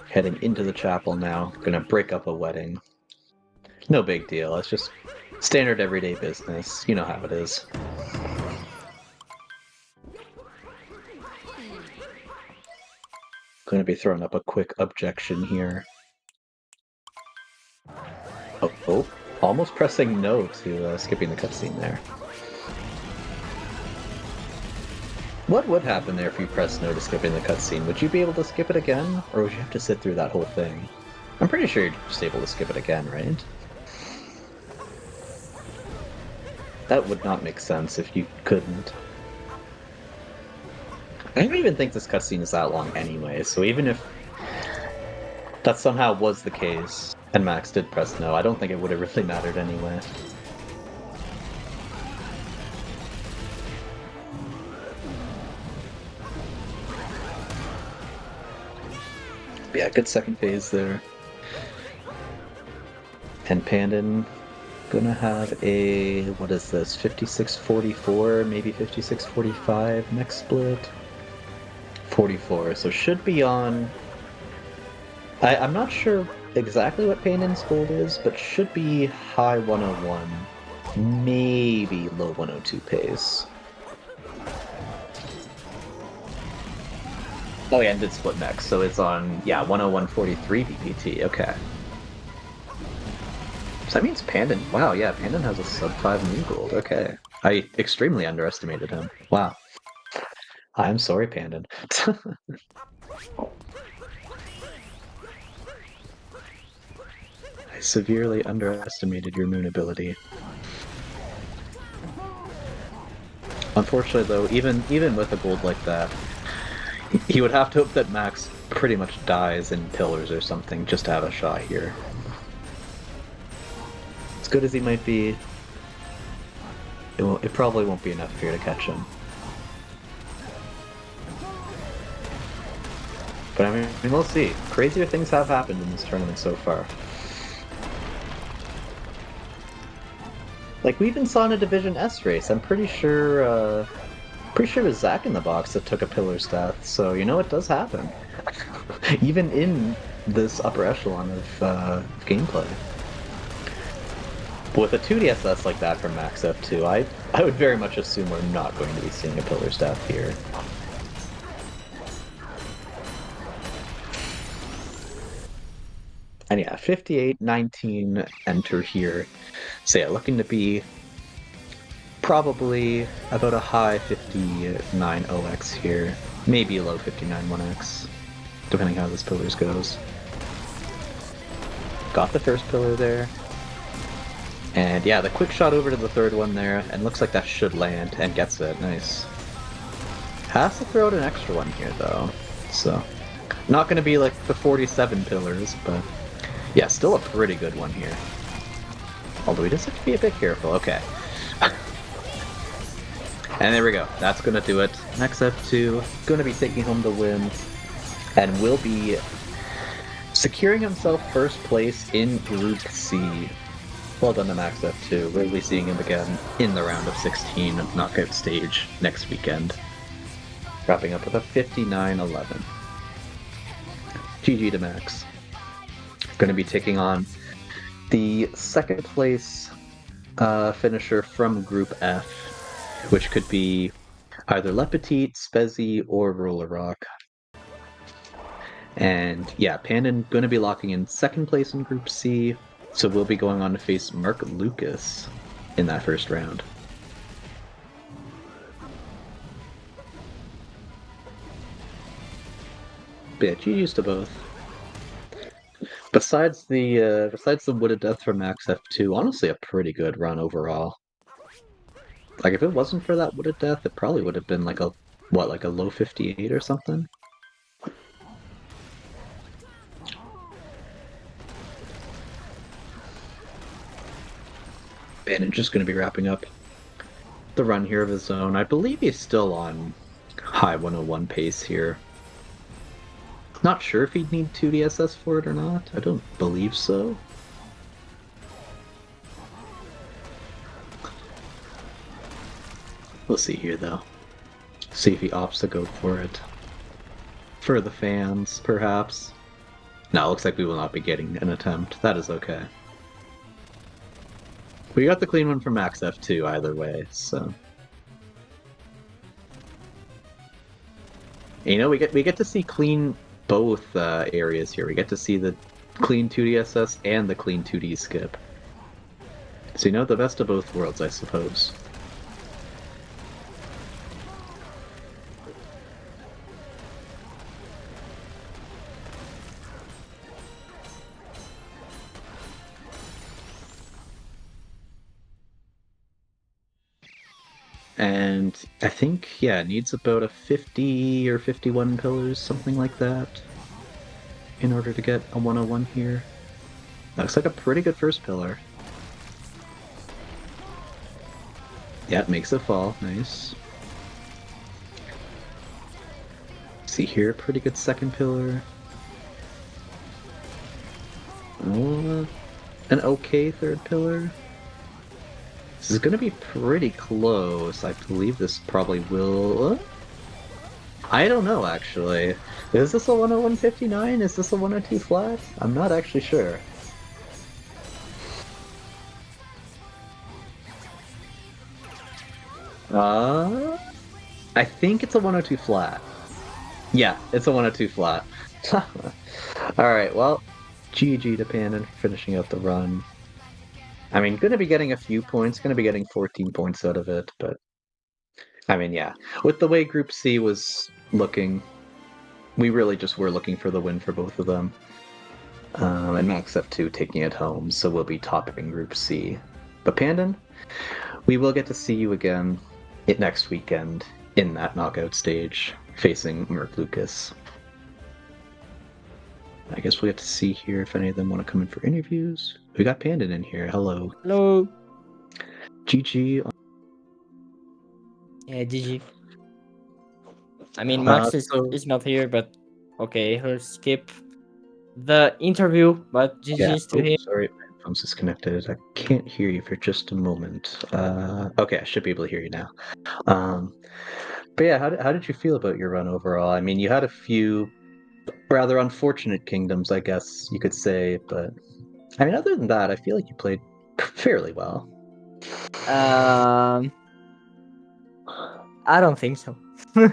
Heading into the chapel now, gonna break up a wedding. No big deal, it's just standard everyday business. You know how it is. Going to be throwing up a quick objection here. Oh, almost pressing no to skipping the cutscene there. What would happen there if you press no to skipping the cutscene? Would you be able to skip it again, or would you have to sit through that whole thing? I'm pretty sure you're just able to skip it again, right? That would not make sense if you couldn't. I don't even think this cutscene is that long anyway, so even if that somehow was the case, and Max did press no, I don't think it would have really mattered anyway. Yeah, good second phase there. And Pandan gonna have a, what is this, 56-44, maybe 56-45 next split? 44, so should be on... I'm not sure exactly what Pandan's gold is, but should be high 101, maybe low 102 pace. Oh yeah, and did split next, so it's on, yeah, 101.43 BPT, okay. So that means Pandan, wow, yeah, Pandan has a sub 5 new gold, okay. I extremely underestimated him, wow. I'm sorry, Pandan. I severely underestimated your moon ability. Unfortunately, though, even with a gold like that, he would have to hope that Max pretty much dies in pillars or something just to have a shot here. good as he might be, it probably won't be enough here to catch him. But I mean, we'll see. Crazier things have happened in this tournament so far. Like, we even saw in a Division S race, I'm pretty sure it was Zach in the box that took a Pillar's death, so you know it does happen. Even in this upper echelon of gameplay. But with a 2DSS like that from MaxF2, I would very much assume we're not going to be seeing a Pillar's death here. And yeah, 58-19 enter here. So yeah, looking to be probably about a high 59 OX here. Maybe a low 59 1X, depending how this Pillars goes. Got the first Pillar there. And yeah, the quick shot over to the third one there, and looks like that should land, and gets it. Nice. Has to throw out an extra one here, though. So, not going to be like the 47 Pillars, but yeah, still a pretty good one here. Although he does have to be a bit careful. Okay. And there we go. That's going to do it. MaxF2 going to be taking home the win, and will be securing himself first place in Group C. Well done to MaxF2. We'll be seeing him again in the round of 16 knockout stage next weekend. Wrapping up with a 59-11. GG to Max. Going to be taking on the second place finisher from Group F, which could be either Le Petit, Spezzy, or Roller Rock. And yeah, Pandan going to be locking in second place in Group C, so we'll be going on to face Mark Lucas in that first round. But yeah, GG's to both. Besides the Wooded Death from MaxF2, honestly a pretty good run overall. Like, if it wasn't for that Wooded Death, it probably would have been like a low 58 or something? And it's just going to be wrapping up the run here of his own. I believe he's still on high 101 pace here. Not sure if he'd need 2DSS for it or not. I don't believe so. We'll see here, though. See if he opts to go for it. For the fans, perhaps. No, looks like we will not be getting an attempt. That is okay. We got the clean one from MaxF2 either way, so. You know, we get to see clean both areas here. We get to see the clean 2DSS and the clean 2D skip. So, you know, the best of both worlds, I suppose. And I think, yeah, it needs about a 50 or 51 pillars, something like that, in order to get a 101 here. Looks like a pretty good first pillar. Yeah, it makes it fall. Nice. See here, pretty good second pillar. An okay third pillar. This is going to be pretty close. I believe this probably will... I don't know, actually. Is this a 101.59? Is this a 102 flat? I'm not actually sure. I think it's a 102 flat. Yeah, it's a 102 flat. Alright, well, GG to Pandan for finishing out the run. I mean, going to be getting a few points, going to be getting 14 points out of it, but I mean, yeah. With the way Group C was looking, we really just were looking for the win for both of them. And MaxF2 taking it home, so we'll be topping Group C. But Pandan, we will get to see you again next weekend in that knockout stage, facing Mark Lucas. I guess we'll get to see here if any of them want to come in for interviews. We got Pandon in here. Hello. Hello. GG. Yeah, GG. I mean, Uh, Max is, so is not here, but okay, he'll skip the interview, but yeah. GG's to Oh, him. sorry, my headphones disconnected. I can't hear you for just a moment. Okay, I should be able to hear you now. Um, but yeah, how did you feel about your run overall? I mean, you had a few rather unfortunate kingdoms, I guess you could say, but I mean, other than that, I feel like you played fairly well. Um, I don't think so. You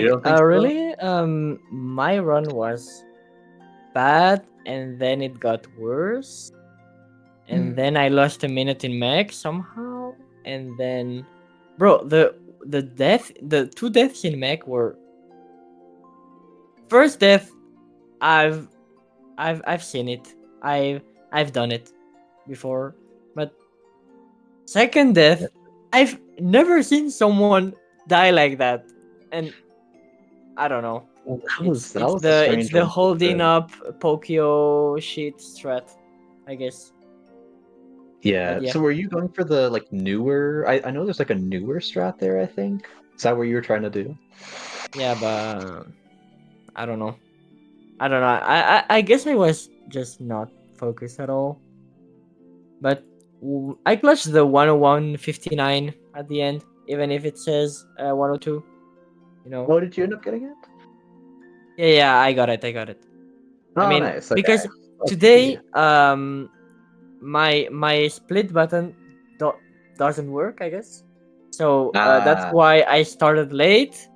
don't think so? Really? My run was bad, and then it got worse, and Mm. then I lost a minute in mech somehow, and then, bro, the two deaths in mech were first death. I've I've seen it. I've done it before, but second death, I've never seen someone die like that, and I don't know. Well, that It's was that it's was a the it's strange the one for holding sure. up Pokio shit strat, I guess. Yeah. But yeah, So were you going for the like newer? I know there's like a newer strat there, I think. Is that what you were trying to do? yeah, but I don't know. I don't know. I guess I was just not focused at all. But I clutched the 101.59 at the end, even if it says 102. You know. Oh, did you end up getting it? Yeah, yeah, I got it. I got it. I Oh, mean, nice. Okay. because Lucky. today, my split button do- doesn't work, I guess. So that's Ah, why I started late.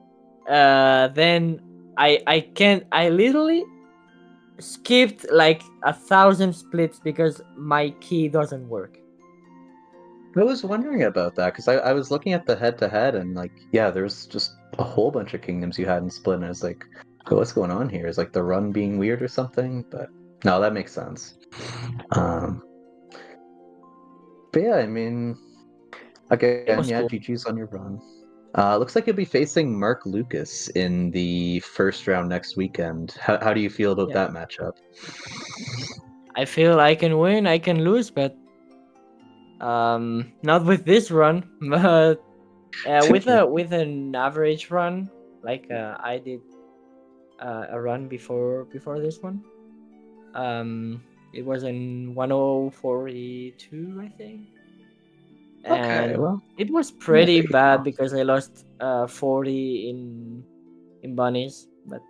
Then I can I literally skipped like 1,000 splits because my key doesn't work. I was wondering about that because I was looking at the head-to-head and like, yeah, there's just a whole bunch of kingdoms you hadn't split, and I was like, oh, what's going on here? Is like the run being weird or something? But no, that makes sense. Um, but yeah, I mean, It again, was yeah, cool. GG's on your run. Looks like you'll be facing Mark Lucas in the first round next weekend. How do you feel about Yeah, that matchup? I feel I can win, I can lose, but not with this run, but with an average run like I did a run before this one. Um, it was in 1042, I think, Okay, and well, it was yeah, pretty there you go. bad because I lost 40 in bunnies, but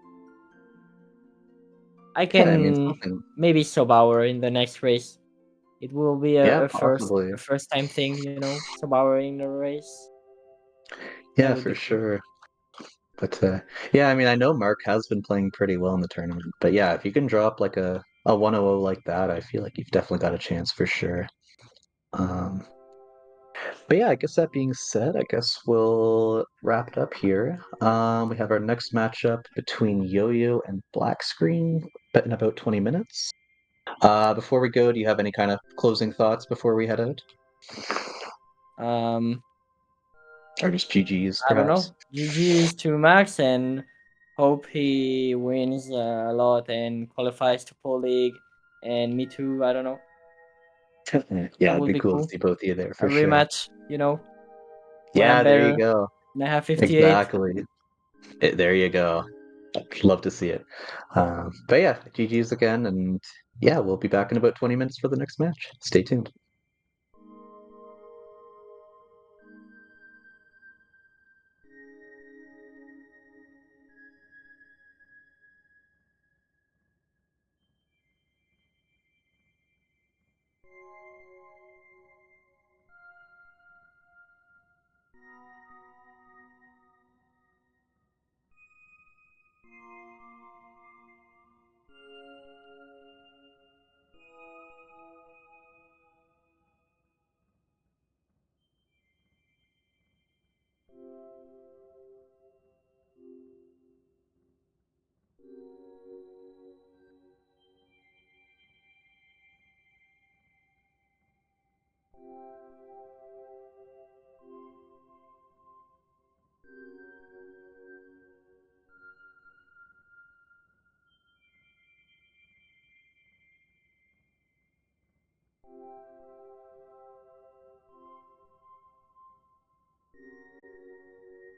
I Yeah, I mean, can something. maybe sub hour in the next race. It will be Yeah, a first possibly. a first time thing, sub hour in the race. That Yeah, would for be cool. sure. But yeah, I mean, I know Mark has been playing pretty well in the tournament. But yeah, if you can drop like a 100 like that, I feel like you've definitely got a chance for sure. Um, but yeah, I guess that being said, I guess we'll wrap it up here. We have our next matchup between Yo-Yo and Black Screen, but in about 20 minutes. Before we go, do you have any kind of closing thoughts before we head out? Um, Or just GG's, I don't perhaps? know. GG's to Max and hope he wins a lot and qualifies to Pro League. And me too. I don't know. Yeah, That it'd would be be cool to cool. see both of you there A for sure. rematch, when I'm Yeah, there you better go. and I have 58. Exactly. There you go. I'd love to see it. But yeah, GG's again, and yeah, we'll be back in about 20 minutes for the next match. Stay tuned.